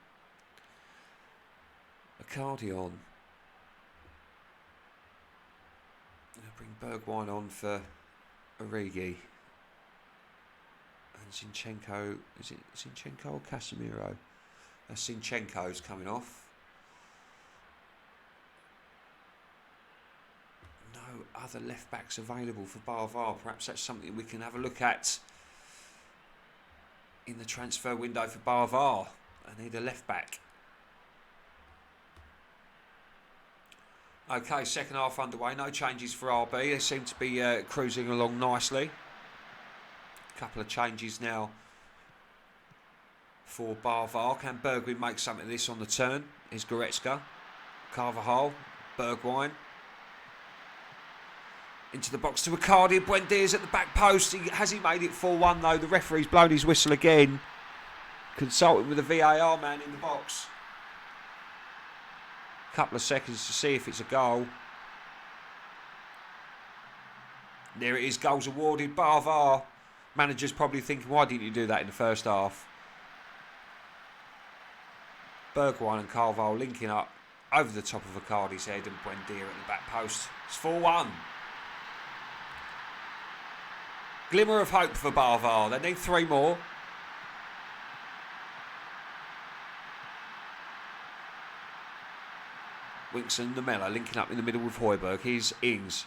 Accardion. Bring Bergwijn on for Origi. And Zinchenko. Is it Zinchenko or Casemiro? Zinchenko's coming off. No other left backs available for Barvar. Perhaps that's something we can have a look at in the transfer window for Barvar. I need a left back. Okay, second half underway. No changes for RB. They seem to be cruising along nicely. A couple of changes now for Barvar. Can Bergwijn make something of this on the turn? Is Goretzka. Carvajal. Bergwijn. Into the box to Icardi. Buendia's at the back post. Has he made it 4-1 though? The referee's blown his whistle again. Consulting with the VAR man in the box. Couple of seconds to see if it's a goal. There it is, goals awarded. Barvar. Manager's probably thinking, why didn't you do that in the first half? Bergwijn and Carvalho linking up over the top of Icardi's head, and Buendia at the back post. It's 4-1. Glimmer of hope for Barvar. They need 3 more. Winks and Lamela linking up in the middle with Højbjerg. Here's Ings.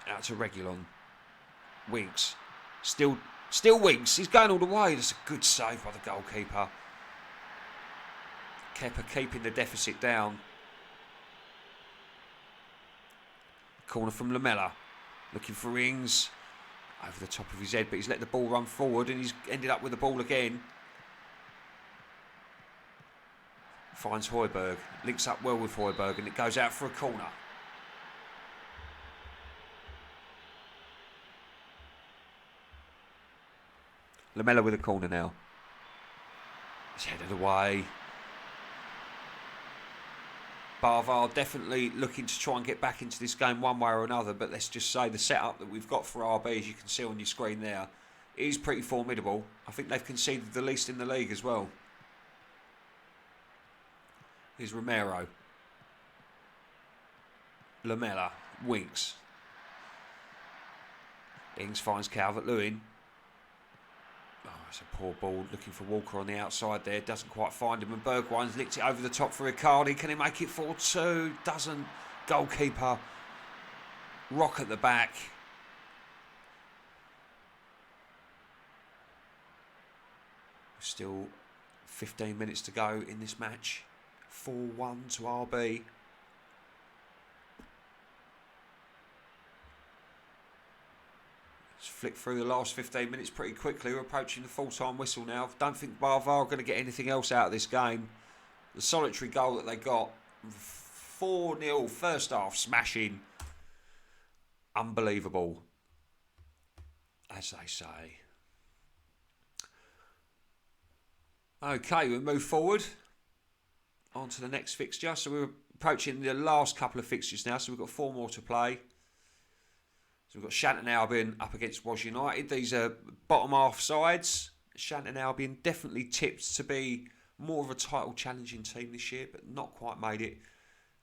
Out to Reguilon. Winks. Still Winks. He's going all the way. That's a good save by the goalkeeper. Kepa keeping the deficit down. Corner from Lamela. Looking for Ings. Over the top of his head, but he's let the ball run forward and he's ended up with the ball again. Finds Højbjerg, links up well with Højbjerg, and it goes out for a corner. Lamela with a corner now. It's headed away. Barvar definitely looking to try and get back into this game one way or another, but let's just say the setup that we've got for RB, as you can see on your screen there, is pretty formidable. I think they've conceded the least in the league as well. Here's Romero. Lamela. Winks. Ings finds Calvert-Lewin. Oh, it's a poor ball. Looking for Walker on the outside there. Doesn't quite find him. And Bergwijn's licked it over the top for Icardi. Can he make it 4-2? Doesn't. Goalkeeper. Rock at the back. Still 15 minutes to go in this match. 4-1 to RB. Let's flick through the last 15 minutes pretty quickly. We're approaching the full-time whistle now. Don't think Barvar are going to get anything else out of this game. The solitary goal that they got, 4-0 first half smashing. Unbelievable, as they say. Okay, we move forward on to the next fixture. So we're approaching the last couple of fixtures now. So we've got 4 more to play. So we've got Shanton Albion up against Was United. These are bottom half sides. Shanton Albion definitely tipped to be more of a title challenging team this year, but not quite made it.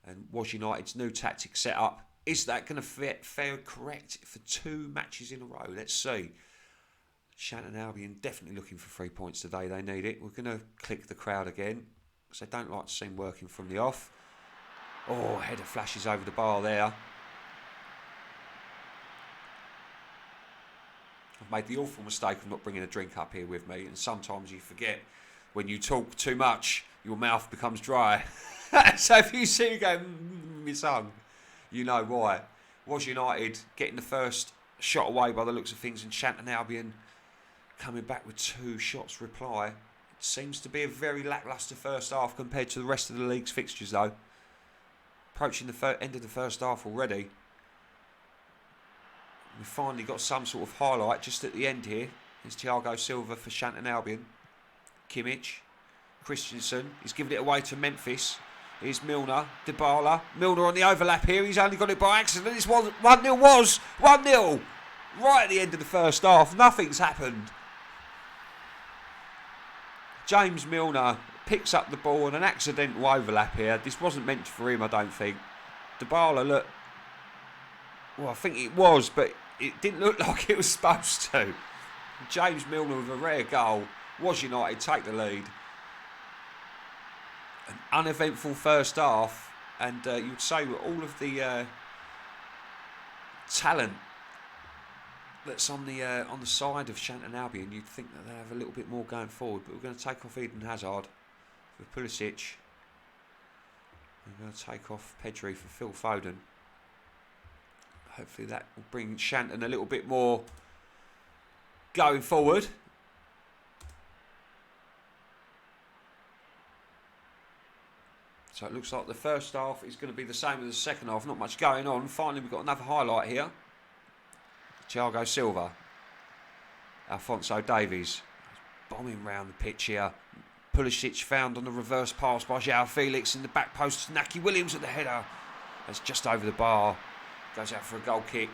And Was United's new tactic set up. Is that going to fare correct for 2 matches in a row? Let's see. Shanton Albion definitely looking for 3 points today. They need it. We're going to click the crowd again, because they don't like to see him working from the off. Oh, header flashes over the bar there. I've made the awful mistake of not bringing a drink up here with me, and sometimes you forget when you talk too much, your mouth becomes dry. So if you see me going, my son, you know why. Was United getting the first shot away by the looks of things, and Shanton Albion coming back with 2 shots reply. It seems to be a very lacklustre first half compared to the rest of the league's fixtures though. Approaching the end of the first half already. We finally got some sort of highlight just at the end here. There's Thiago Silva for Shanton Albion. Kimmich. Christensen. He's given it away to Memphis. Here's Milner. Dybala. Milner on the overlap here. He's only got it by accident. This 1-0 was 1-0. Right at the end of the first half. Nothing's happened. James Milner picks up the ball on an accidental overlap here. This wasn't meant for him, I don't think. Dybala looked... Well, I think it was, but it didn't look like it was supposed to. James Milner with a rare goal. Was United take the lead. An uneventful first half. And you'd say with all of the talent that's on the side of Shanton Albion, you'd think that they have a little bit more going forward. But we're going to take off Eden Hazard for Pulisic. We're going to take off Pedri for Phil Foden. Hopefully that will bring Shanton a little bit more going forward. So it looks like the first half is going to be the same as the second half. Not much going on. Finally, we've got another highlight here. Thiago Silva. Alphonso Davies. Bombing round the pitch here. Pulisic found on the reverse pass by João Felix in the back post. Naki Williams at the header. That's just over the bar. Goes out for a goal kick.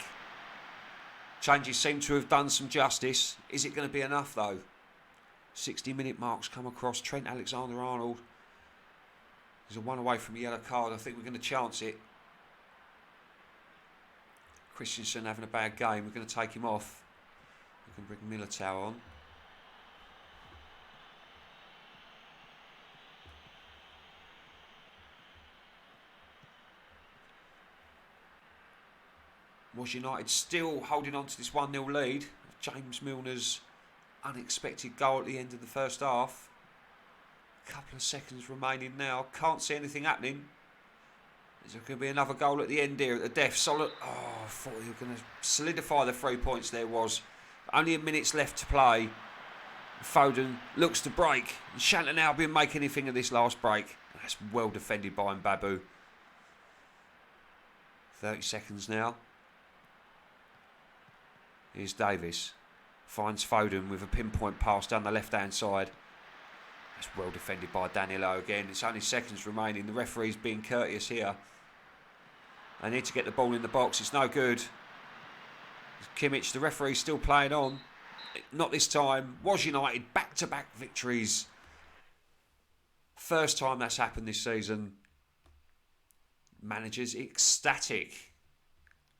Changes seem to have done some justice. Is it going to be enough though? 60-minute marks come across. Trent Alexander-Arnold. There's a one away from a yellow card. I think we're going to chance it. Christensen having a bad game. We're going to take him off. We can bring Militao on. Was United still holding on to this 1-0 lead? James Milner's unexpected goal at the end of the first half. A couple of seconds remaining now. Can't see anything happening. Is there going to be another goal at the end here at the death? Solid. Oh, I thought you were going to solidify the 3 points there was. Only a minute's left to play. Foden looks to break. Shanton Albion make anything of this last break. That's well defended by Mbabu. 30 seconds now. Here's Davis. Finds Foden with a pinpoint pass down the left-hand side. That's well defended by Danilo again. It's only seconds remaining. The referee's being courteous here. They need to get the ball in the box. It's no good. Kimmich, the referee's still playing on. Not this time. Was United back-to-back victories. First time that's happened this season. Managers ecstatic.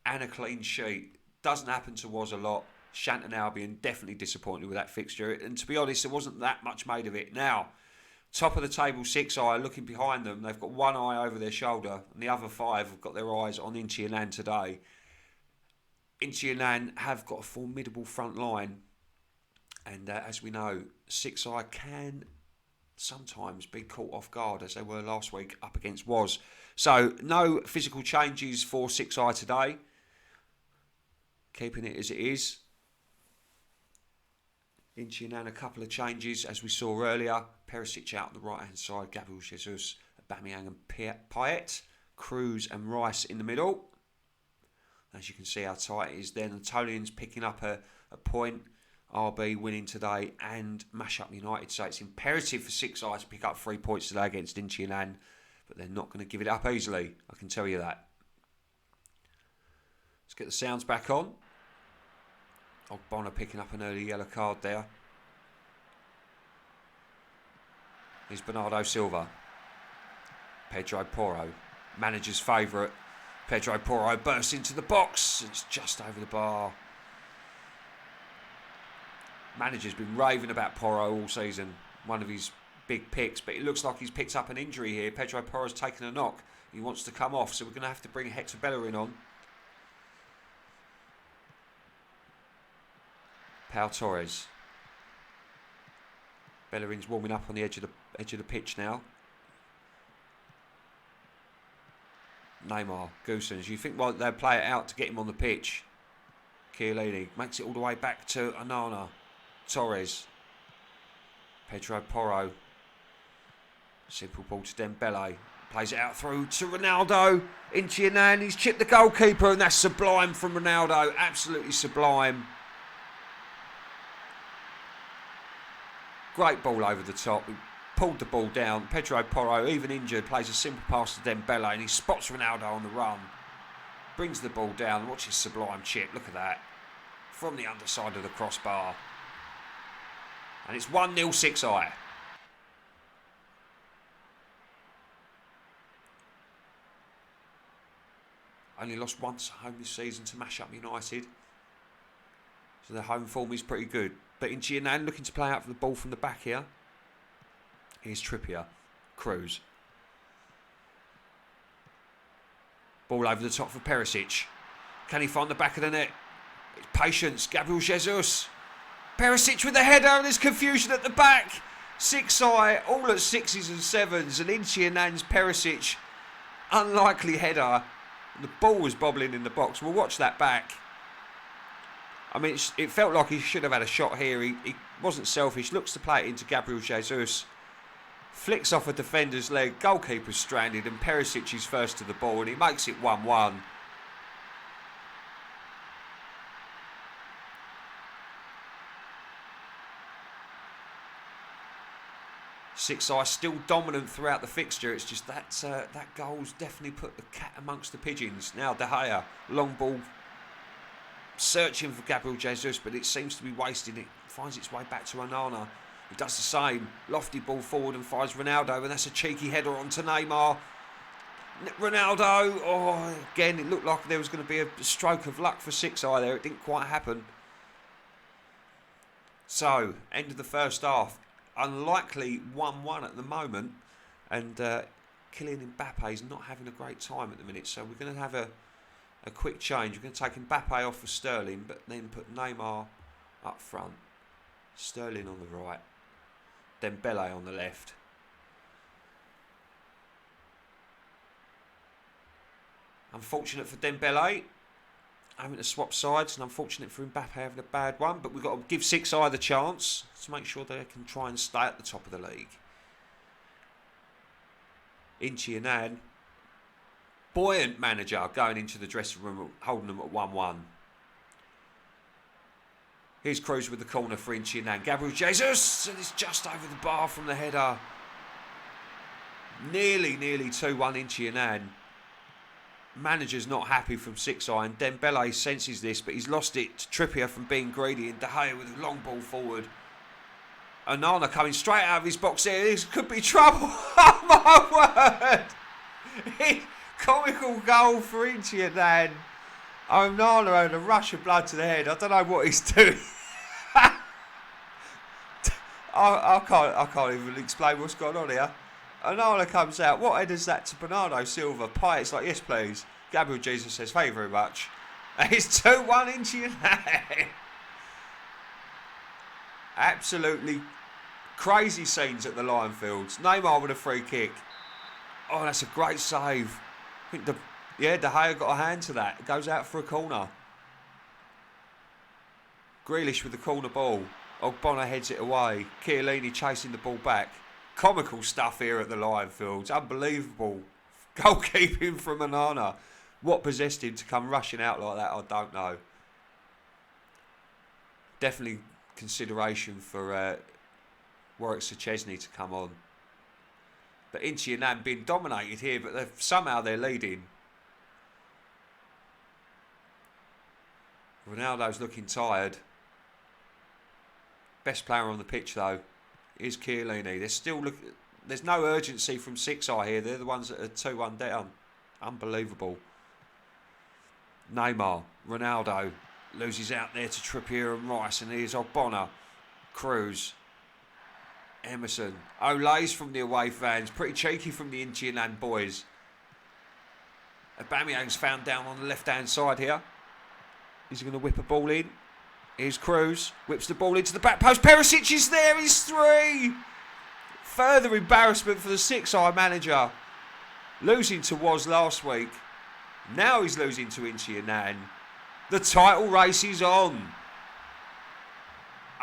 And a clean sheet. Doesn't happen to Was a lot. Shanton Albion definitely disappointed with that fixture. And to be honest, there wasn't that much made of it. Now, top of the table, SixEye looking behind them. They've got one eye over their shoulder. And the other five have got their eyes on Inter Milan today. Inter Milan have got a formidable front line. And as we know, SixEye can sometimes be caught off guard, as they were last week up against Was. So, no physical changes for SixEye today. Keeping it as it is. Inter Milan a couple of changes, as we saw earlier. Perisic out on the right-hand side. Gabriel Jesus, Aubameyang and Payet. Cruz and Rice in the middle. As you can see how tight it is there. Notleans picking up a point. RB winning today. And Mashup United. So it's imperative for SixEye to pick up 3 points today against Inter Milan. But they're not going to give it up easily. I can tell you that. Let's get the sounds back on. Ogbonna picking up an early yellow card there. Here's Bernardo Silva. Pedro Porro, manager's favourite. Pedro Porro bursts into the box. It's just over the bar. Manager's been raving about Porro all season. One of his big picks, but it looks like he's picked up an injury here. Pedro Porro's taken a knock. He wants to come off, so we're going to have to bring Hector Bellerin on. Pau Torres. Bellerin's warming up on the edge of the pitch now. Neymar, Goosens. You think well, they'll play it out to get him on the pitch. Chiellini makes it all the way back to Onana. Torres. Pedro Porro. Simple ball to Dembele. Plays it out through to Ronaldo. Inter Milan. He's chipped the goalkeeper, and that's sublime from Ronaldo. Absolutely sublime. Great ball over the top. He pulled the ball down. Pedro Porro, even injured, plays a simple pass to Dembele and he spots Ronaldo on the run. Brings the ball down. Watch his sublime chip. Look at that. From the underside of the crossbar. And it's 1-0 SixEye. only lost once at home this season to Mashup United. So their home form is pretty good. But Inchianan looking to play out for the ball from the back here. Here's Trippier. Cruz. Ball over the top for Perisic. Can he find the back of the net? It's patience. Gabriel Jesus. Perisic with the header and there's confusion at the back. SixEye all at 6s and 7s. And Inchianan's Perisic. Unlikely header. The ball was bobbling in the box. We'll watch that back. I mean, it felt like he should have had a shot here. He wasn't selfish. Looks to play it into Gabriel Jesus. Flicks off a defender's leg. Goalkeeper's stranded. And Perisic is first to the ball. And he makes it 1-1. SixEye still dominant throughout the fixture. It's just that goal's definitely put the cat amongst the pigeons. Now De Gea, long ball, searching for Gabriel Jesus, but it seems to be wasted. It finds its way back to Onana. He does the same. Lofty ball forward and finds Ronaldo, and that's a cheeky header onto Neymar. Ronaldo, oh, again, it looked like there was going to be a stroke of luck for SixEye there. It didn't quite happen. So, end of the first half. Unlikely 1-1 at the moment, and Kylian Mbappe is not having a great time at the minute, so we're going to have a quick change. We're going to take Mbappe off for Sterling, but then put Neymar up front, Sterling on the right, Dembele on the left. Unfortunate for Dembele having to swap sides, and unfortunate for Mbappe having a bad one, but we've got to give SixEye the chance to make sure they can try and stay at the top of the league. Inchianan, buoyant manager, going into the dressing room, holding them at 1-1. Here's Cruz with the corner for Inchianan. Gabriel Jesus, and it's just over the bar from the header. Nearly 2-1 Inchianan. Manager's not happy from SixEye, and Dembele senses this, but he's lost it to Trippier from being greedy, and De Gea with a long ball forward. Onana coming straight out of his box here. This could be trouble. Oh my word! Comical goal for Inchianan. Onana had a rush of blood to the head. I don't know what he's doing. I can't even explain what's going on here. Onana comes out. What head is that to Bernardo Silva? It's like, yes please. Gabriel Jesus says, thank you very much. And it's 2-1 Inchianan. Absolutely crazy scenes at the Lionfields. Neymar with a free kick. Oh, that's a great save. I think De Gea got a hand to that. It goes out for a corner. Grealish with the corner ball. Ogbonna heads it away. Chiellini chasing the ball back. Comical stuff here at the Lionfields. Unbelievable goalkeeping from Onana. What possessed him to come rushing out like that, I don't know. Definitely consideration for Warwick Szczesny to come on. But Inchianan being dominated here, but somehow they're leading. Ronaldo's looking tired. Best player on the pitch though is Chiellini. There's no urgency from SixEye here. They're the ones that are 2-1 down. Unbelievable. Neymar, Ronaldo loses out there to Trippier and Rice, and here's Ogbonna, Cruz, Emerson. Olays from the away fans. Pretty cheeky from the Inchianan boys. Aubameyang's found down on the left-hand side here. Is he going to whip a ball in? Here's Cruz. Whips the ball into the back post. Perisic is there. He's 3. Further embarrassment for the SixEye manager. Losing to Woz last week. Now he's losing to Inchianan. The title race is on.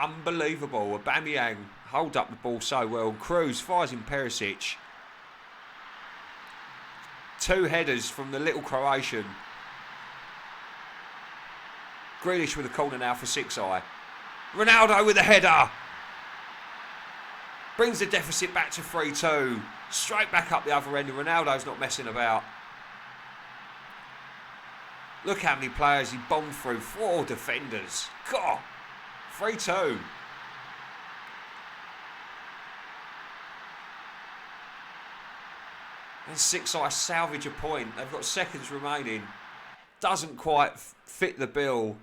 Unbelievable. Aubameyang hold up the ball so well. Cruz fires in Perisic. 2 headers from the little Croatian. Grealish with a corner now for SixEye. Ronaldo with a header. Brings the deficit back to 3-2. Straight back up the other end, and Ronaldo's not messing about. Look how many players he bombed through. 4 defenders. God. 3-2. And SixEye salvage a point. They've got seconds remaining. doesn't quite fit the bill,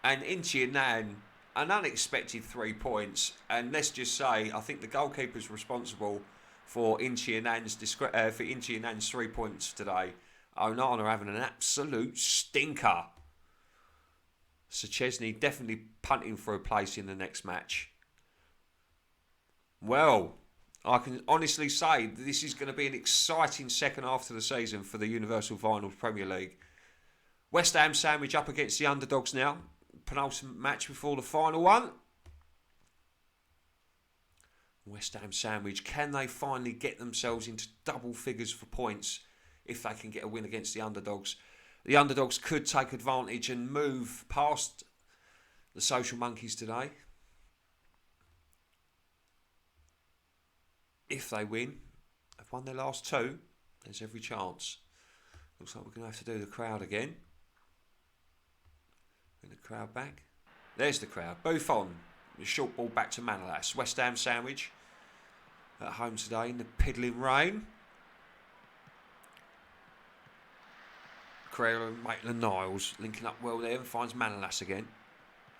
and Inchi Nan, an unexpected 3 points. And let's just say, I think the goalkeeper's responsible for Inchi Nan's 3 points today. Onana having an absolute stinker. So Chesney definitely punting for a place in the next match. Well, I can honestly say that this is going to be an exciting second half to the season for the Universal Finals Premier League. West Ham Sandwich up against the underdogs now. Penultimate match before the final one. West Ham Sandwich, can they finally get themselves into double figures for points if they can get a win against the underdogs? The underdogs could take advantage and move past the Social Monkeys today. If they win, they've won their last 2, there's every chance. Looks like we're going to have to do the crowd again. Bring the crowd back. There's the crowd. Buffon. The short ball back to Manolas. West Ham Sandwich at home today in the piddling rain. Carrera and Maitland-Niles linking up well there and finds Manolas again.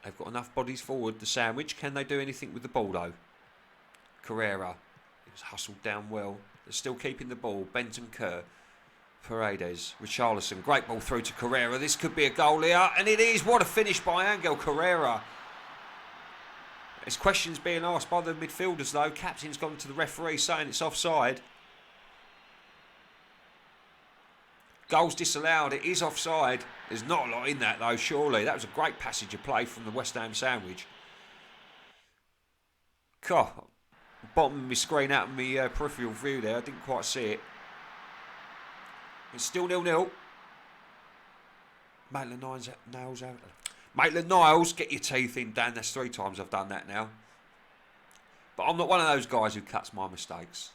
They've got enough bodies forward, the Sandwich. Can they do anything with the ball though? Carrera. He was hustled down well. They're still keeping the ball. Benton Kerr. Paredes. Richarlison. Great ball through to Carrera. This could be a goal here. And it is. What a finish by Angel Carrera. There's questions being asked by the midfielders though. Captain's gone to the referee saying it's offside. Goals disallowed. It is offside. There's not a lot in that though, surely. That was a great passage of play from the West Ham Sandwich. God, bottom of my screen out of my peripheral view there. I didn't quite see it. It's still 0-0. Maitland-Niles out. Maitland-Niles, get your teeth in, Dan. That's 3 times I've done that now. But I'm not one of those guys who cuts my mistakes.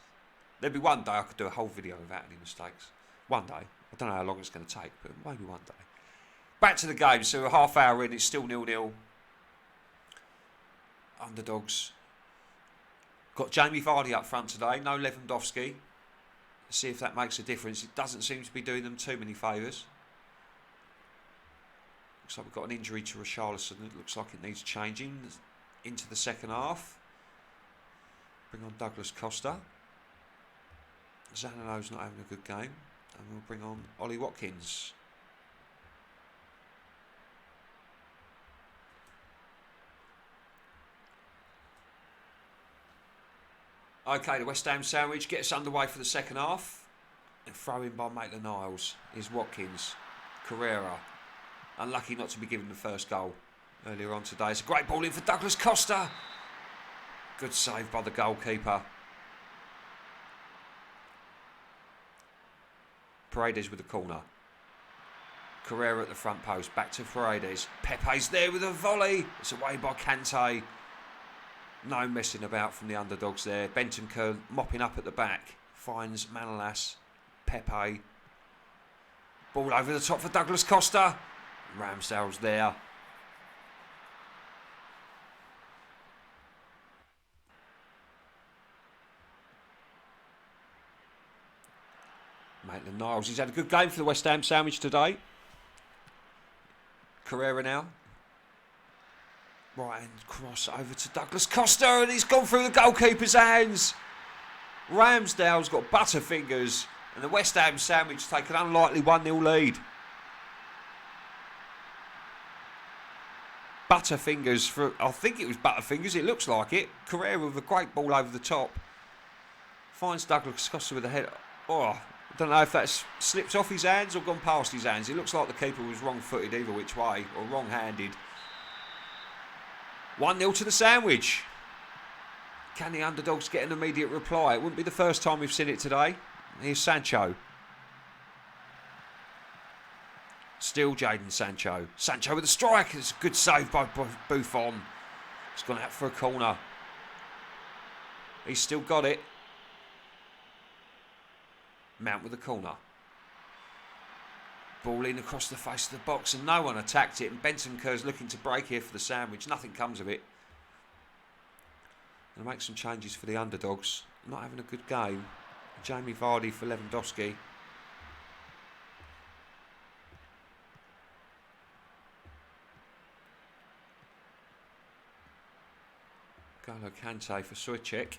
There'll be one day I could do a whole video without any mistakes. One day. I don't know how long it's going to take, but maybe one day. Back to the game. So a half hour in, it's still 0-0. Underdogs. Got Jamie Vardy up front today. No Lewandowski. Let's see if that makes a difference. It doesn't seem to be doing them too many favours. Looks like we've got an injury to Richarlison. It looks like it needs changing into the second half. Bring on Douglas Costa. Zanano's not having a good game. And we'll bring on Ollie Watkins. Okay, the West Ham Sandwich gets underway for the second half. And throw in by Maitland-Niles is Watkins. Carrera. Unlucky not to be given the first goal earlier on today. It's a great ball in for Douglas Costa. Good save by the goalkeeper. Paredes with the corner. Carrera at the front post. Back to Paredes. Pepe's there with a volley. It's away by Kante. No messing about from the underdogs there. Benton Kerr mopping up at the back. Finds Manolas. Pepe. Ball over the top for Douglas Costa. Ramsdale's there. Maitland-Niles, he's had a good game for the West Ham Sandwich today. Carrera now. Right hand cross over to Douglas Costa, and he's gone through the goalkeeper's hands. Ramsdale's got butterfingers, and the West Ham Sandwich take an unlikely 1-0 lead. Butterfingers for, I think it was Butterfingers, it looks like it. Carrera with a great ball over the top. Finds Douglas Costa with a head. Oh, I don't know if that's slipped off his hands or gone past his hands. It looks like the keeper was wrong-footed either which way, or wrong-handed. 1-0 to the Sandwich. Can the underdogs get an immediate reply? It wouldn't be the first time we've seen it today. Here's Sancho. Still Jadon Sancho. Sancho with a strike. It's a good save by Buffon. He's gone out for a corner. He's still got it. Mount with the corner. Ball in across the face of the box and no one attacked it. And Benton Kerr's looking to break here for the Sandwich. Nothing comes of it. Going to make some changes for the underdogs. Not having a good game. Jamie Vardy for Lewandowski. Golo Kante for Suchek.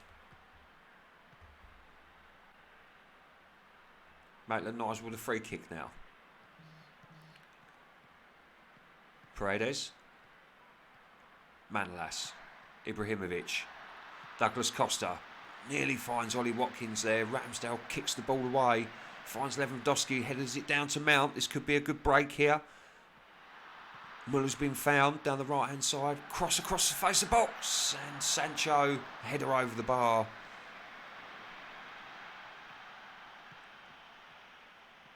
Maitland-Niles with a free kick now. Paredes. Manolas. Ibrahimovic. Douglas Costa. Nearly finds Ollie Watkins there. Ramsdale kicks the ball away. Finds Lewandowski. Headers it down to Mount. This could be a good break here. Muller's been found down the right hand side. Cross across the face of the box. And Sancho. Header over the bar.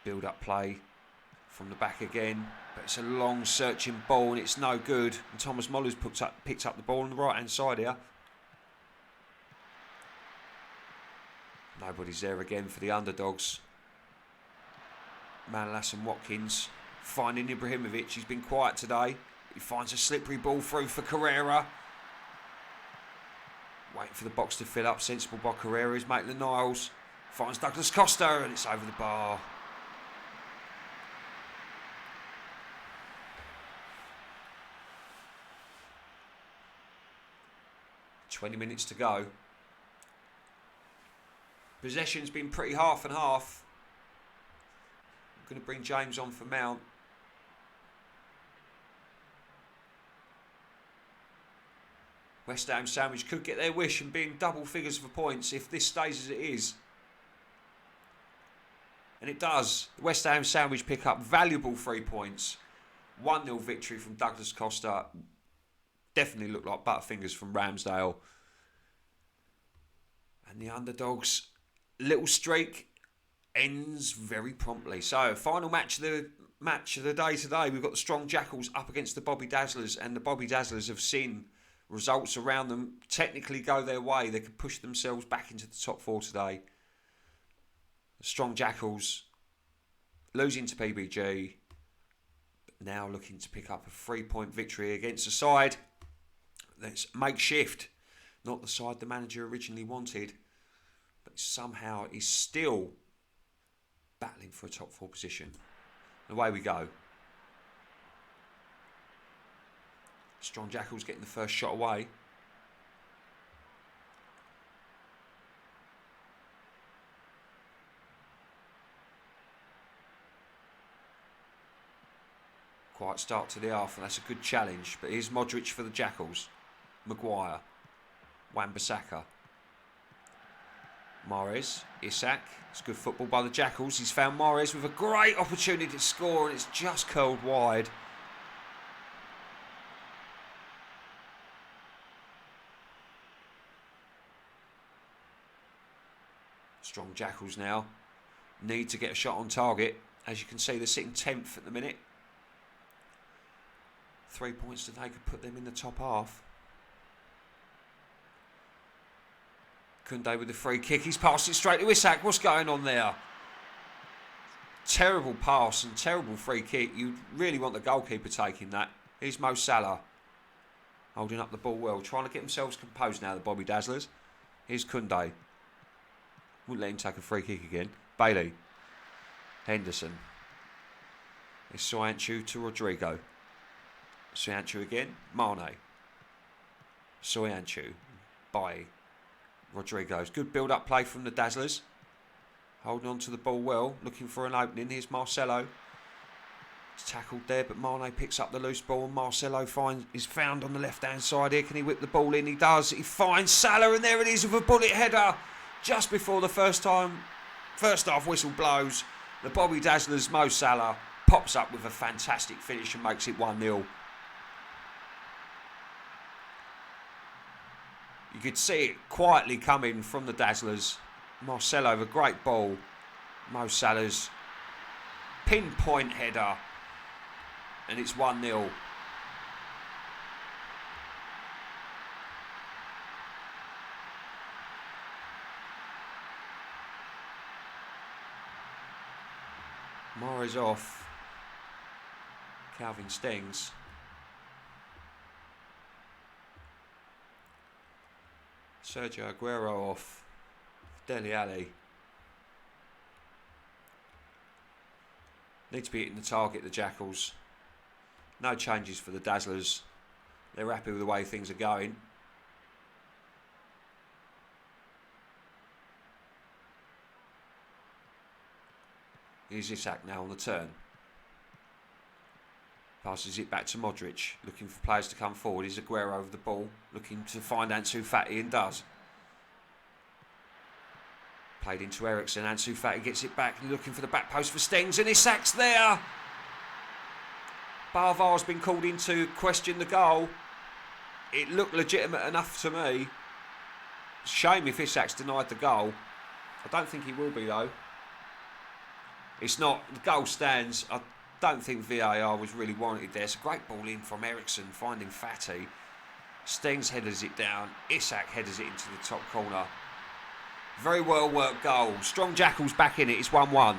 Build up play from the back again, but it's a long searching ball and it's no good. And Thomas Muller's picked up the ball on the right hand side here. Nobody's there again for the underdogs. Manolas and Watkins finding Ibrahimovic. He's been quiet today. He finds a slippery ball through for Carrera. Waiting for the box to fill up. Sensible by Carrera is Maitland-Niles. Finds Douglas Costa and it's over the bar. 20 minutes to go. Possession's been pretty half and half. I'm going to bring James on for Mount. West Ham Sandwich could get their wish and be in double figures for points if this stays as it is. And it does. West Ham Sandwich pick up valuable 3 points. 1-0 victory from Douglas Costa. Definitely looked like butterfingers from Ramsdale. And the underdogs' little streak ends very promptly. So, final match of the day today. We've got the Strong Jackals up against the Bobby Dazzlers. And the Bobby Dazzlers have seen results around them technically go their way. They could push themselves back into the top 4 today. The Strong Jackals losing to PBG. But now looking to pick up a 3-point victory against a side that's makeshift, not the side the manager originally wanted, but somehow is still battling for a top 4 position. And away we go. Strong Jackals getting the first shot away. Quiet start to the half, and that's a good challenge. But here's Modric for the Jackals. Maguire. Wan-Bissaka. Mahrez. Isak. It's good football by the Jackals. He's found Mahrez with a great opportunity to score, and it's just curled wide. Strong Jackals now need to get a shot on target. As you can see, they're sitting 10th at the minute. 3 points today could put them in the top half. Koundé with the free kick. He's passed it straight to Isak. What's going on there? Terrible pass and terrible free kick. You really want the goalkeeper taking that. Here's Mo Salah. Holding up the ball well. Trying to get themselves composed now, the Bobby Dazzlers. Here's Koundé. Wouldn't let him take a free kick again. Bailey. Henderson. It's Soyuncu to Rodrigo. Soyuncu again. Mane. Soyuncu. By Rodrigo's. Good build-up play from the Dazzlers. Holding on to the ball well. Looking for an opening. Here's Marcelo. He's tackled there, but Mane picks up the loose ball. And Marcelo is found on the left-hand side here. Can he whip the ball in? He does. He finds Salah, and there it is with a bullet header. Just before the first half whistle blows, the Bobby Dazzlers' Mo Salah pops up with a fantastic finish and makes it 1-0. You could see it quietly coming from the Dazzlers. Marcelo with a great ball. Mo Salah's pinpoint header. And it's 1-0. Mahrez off. Calvin Stengs. Sergio Aguero off. Dele Alli. Need to be hitting the target, the Jackals. No changes for the Dazzlers. They're happy with the way things are going. Here's Isak now on the turn. Passes it back to Modric, looking for players to come forward. Here's Aguero over the ball, looking to find Ansu Fati, and does. Played into Eriksen. Ansu Fati gets it back, looking for the back post for Stengs, and Isak's there. Barvar's been called in to question the goal. It looked legitimate enough to me. Shame if Isak's denied the goal. I don't think he will be though. It's not. The goal stands. I don't think VAR was really warranted there. It's a great ball in from Eriksen, finding Fati. Stengs headers it down. Isak headers it into the top corner. Very well worked goal. Strong Jackals back in it. It's 1-1.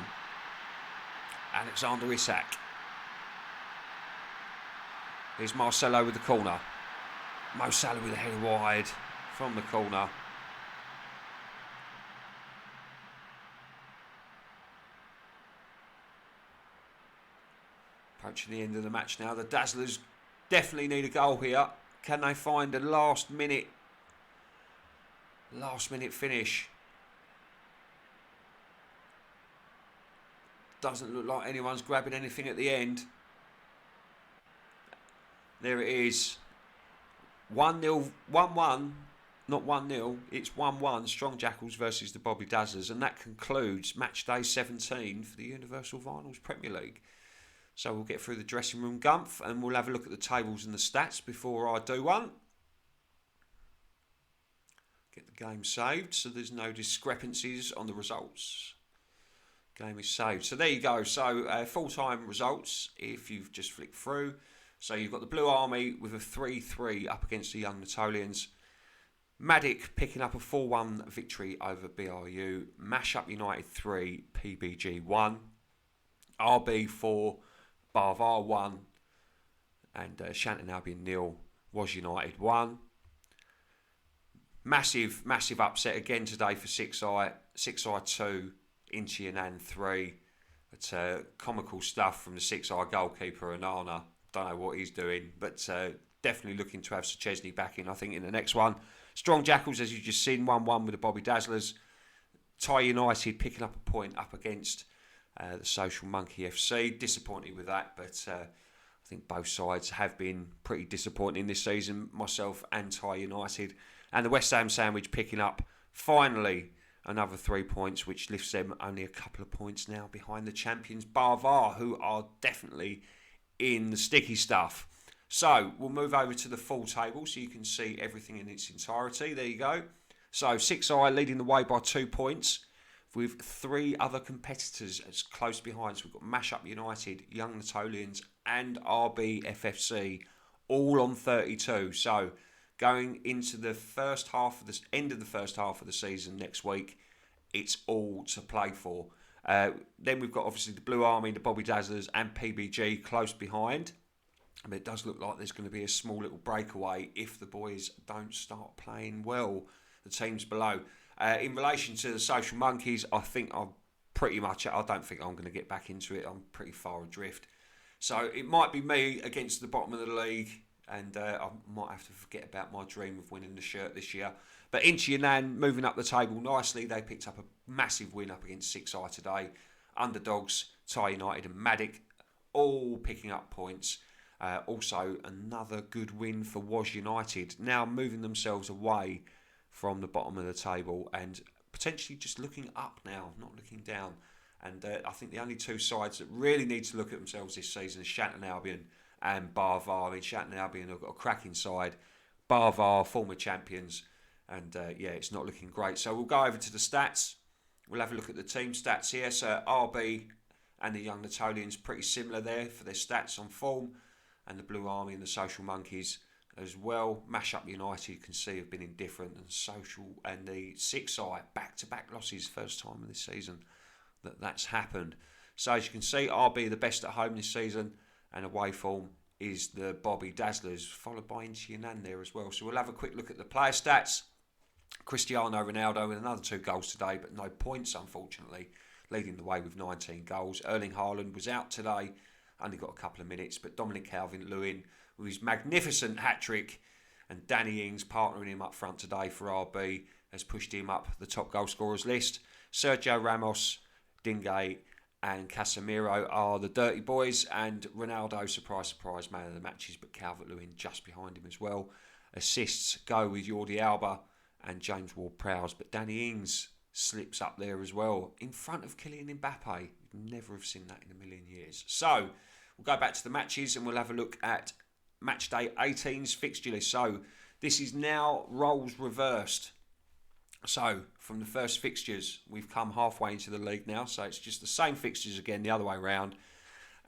Alexander Isak. Here's Marcelo with the corner. Mo Salah with a header wide from the corner. Approaching the end of the match now. The Dazzlers definitely need a goal here. Can they find a last minute finish? Doesn't look like anyone's grabbing anything at the end. There it is. 1-0, 1-1, not 1-0, it's 1-1, Strong Jackals versus the Bobby Dazzlers, and that concludes match day 17 for the Universal Vinyls Premier League. So we'll get through the dressing room gumph and we'll have a look at the tables and the stats before I do one. Get the game saved so there's no discrepancies on the results. Game is saved. So there you go. So full-time results if you've just flicked through. So you've got the Blue Army with a 3-3 up against the Young Notleans. Matic picking up a 4-1 victory over BRU. Mashup United 3, PBG 1. RB 4, Barvar 1. And Shanton Albion 0, Was United 1. Massive upset again today for SixEye. SixEye 2, Inchi and 3. It's comical stuff from the SixEye goalkeeper, Anana. Don't know what he's doing, but definitely looking to have Sir Chesney back in, I think, in the next one. Strong Jackals, as you've just seen, 1-1 with the Bobby Dazzlers. Thai United picking up a point up against the Social Monkey FC. Disappointed with that, but I think both sides have been pretty disappointing this season, myself and Thai United. And the West Ham Sandwich picking up, finally, another 3 points, which lifts them only a couple of points now behind the champions, Barvar, who are definitely in the sticky stuff. So we'll move over to the full table so you can see everything in its entirety. There you go. So SixEye leading the way by 2 points with 3 other competitors as close behind. So we've got Mashup United, Young Notleans and RB FFC all on 32. So going into the first half of the end of the first half of the season next week, it's all to play for. Then we've got obviously the Blue Army, the Bobby Dazzlers and PBG close behind. I mean, it does look like there's going to be a small little breakaway if the boys don't start playing well, the teams below. In relation to the Social Monkeys, I think I don't think I'm going to get back into it. I'm pretty far adrift. So it might be me against the bottom of the league, and I might have to forget about my dream of winning the shirt this year. But Inchi and Nan moving up the table nicely. They picked up a massive win up against SixEye today. Underdogs, Thai United and Matic all picking up points. Also another good win for Was United. Now moving themselves away from the bottom of the table and potentially just looking up now, not looking down. And I think the only 2 sides that really need to look at themselves this season is Shanton Albion and Barvar. I mean, Shanton Albion have got a cracking side. Barvar, former champions. And it's not looking great. So we'll go over to the stats. We'll have a look at the team stats here. So RB and the Young Notleans pretty similar there for their stats on form. And the Blue Army and the Social Monkeys as well. Mashup United, you can see, have been indifferent. And Social and the SixEye, back-to-back losses, first time of this season that's happened. So as you can see, RB the best at home this season. And away form is the Bobby Dazzlers, followed by Inchi and Nan there as well. So we'll have a quick look at the player stats. Cristiano Ronaldo with another 2 goals today, but no points, unfortunately, leading the way with 19 goals. Erling Haaland was out today, only got a couple of minutes, but Calvert-Lewin with his magnificent hat-trick, and Danny Ings partnering him up front today for RB has pushed him up the top goal scorers list. Sergio Ramos, Dingay and Casemiro are the dirty boys, and Ronaldo, surprise, surprise, man of the matches, but Calvert-Lewin just behind him as well. Assists go with Jordi Alba and James Ward-Prowse, but Danny Ings slips up there as well, in front of Kylian Mbappe. You'd never have seen that in a million years. So, we'll go back to the matches and we'll have a look at Matchday 18's fixture list. So, this is now roles reversed. So, from the first fixtures, we've come halfway into the league now. So, it's just the same fixtures again, the other way around.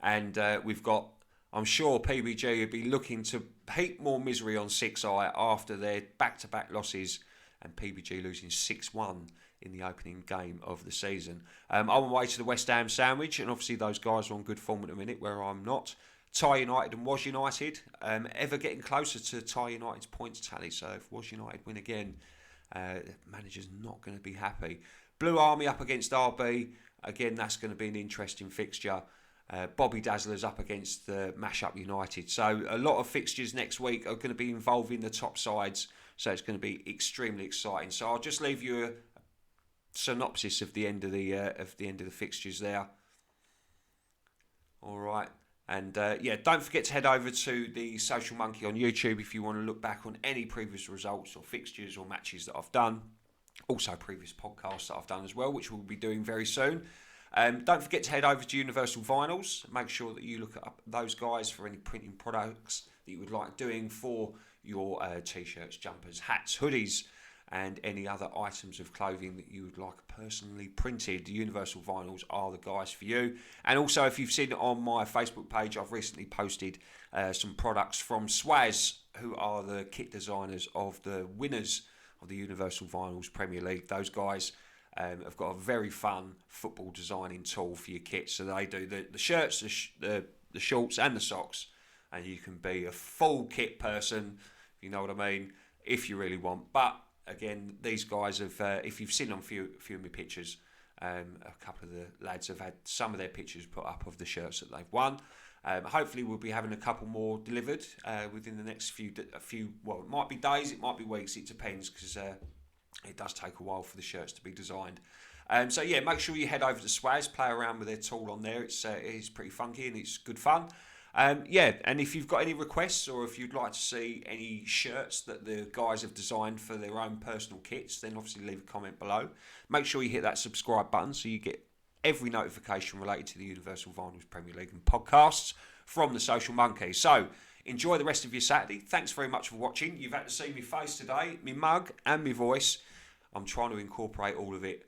And we've got, I'm sure PBG would be looking to heap more misery on SixEye after their back-to-back losses and PBG losing 6-1 in the opening game of the season. I'm on my way to the West Ham sandwich, and obviously those guys are on good form at the minute, where I'm not. Tie United and Was United, ever getting closer to Tie United's points tally. So if Was United win again, the manager's not going to be happy. Blue Army up against RB. Again, that's going to be an interesting fixture. Bobby Dazzler's up against Mashup Utd. So a lot of fixtures next week are going to be involving the top sides. So it's going to be extremely exciting. So I'll just leave you a synopsis of the end of the fixtures there. All right. And don't forget to head over to the Social Monkey on YouTube if you want to look back on any previous results or fixtures or matches that I've done. Also previous podcasts that I've done as well, which we'll be doing very soon. Don't forget to head over to Universal Vinyls. Make sure that you look up those guys for any printing products that you would like doing for your t-shirts, jumpers, hats, hoodies, and any other items of clothing that you would like personally printed. The Universal Vinyls are the guys for you. And also, if you've seen it on my Facebook page, I've recently posted some products from Swaz, who are the kit designers of the winners of the Universal Vinyls Premier League. Those guys have got a very fun football designing tool for your kit. So they do the shirts, the shorts and the socks. And you can be a full kit person, if you know what I mean, if you really want. But again, these guys have, if you've seen on a few of my pictures, a couple of the lads have had some of their pictures put up of the shirts that they've won. Hopefully we'll be having a couple more delivered within the next few, well, it might be days, it might be weeks, it depends, because it does take a while for the shirts to be designed. So yeah, make sure you head over to Swaz, play around with their tool on there. It's pretty funky and it's good fun. And if you've got any requests, or if you'd like to see any shirts that the guys have designed for their own personal kits, then obviously leave a comment below. Make sure you hit that subscribe button so you get every notification related to the Universal Vinyls Premier League and podcasts from the Social Monkey. So enjoy the rest of your Saturday. Thanks very much for watching. You've had to see my face today, my mug and my voice. I'm trying to incorporate all of it.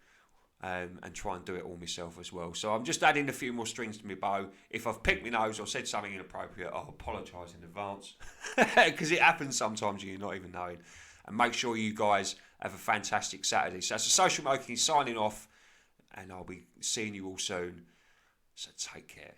And try and do it all myself as well. So I'm just adding a few more strings to my bow. If I've picked my nose or said something inappropriate, I'll apologise in advance. Because it happens sometimes and you're not even knowing. And make sure you guys have a fantastic Saturday. So that's the Social Monkey signing off. And I'll be seeing you all soon. So take care.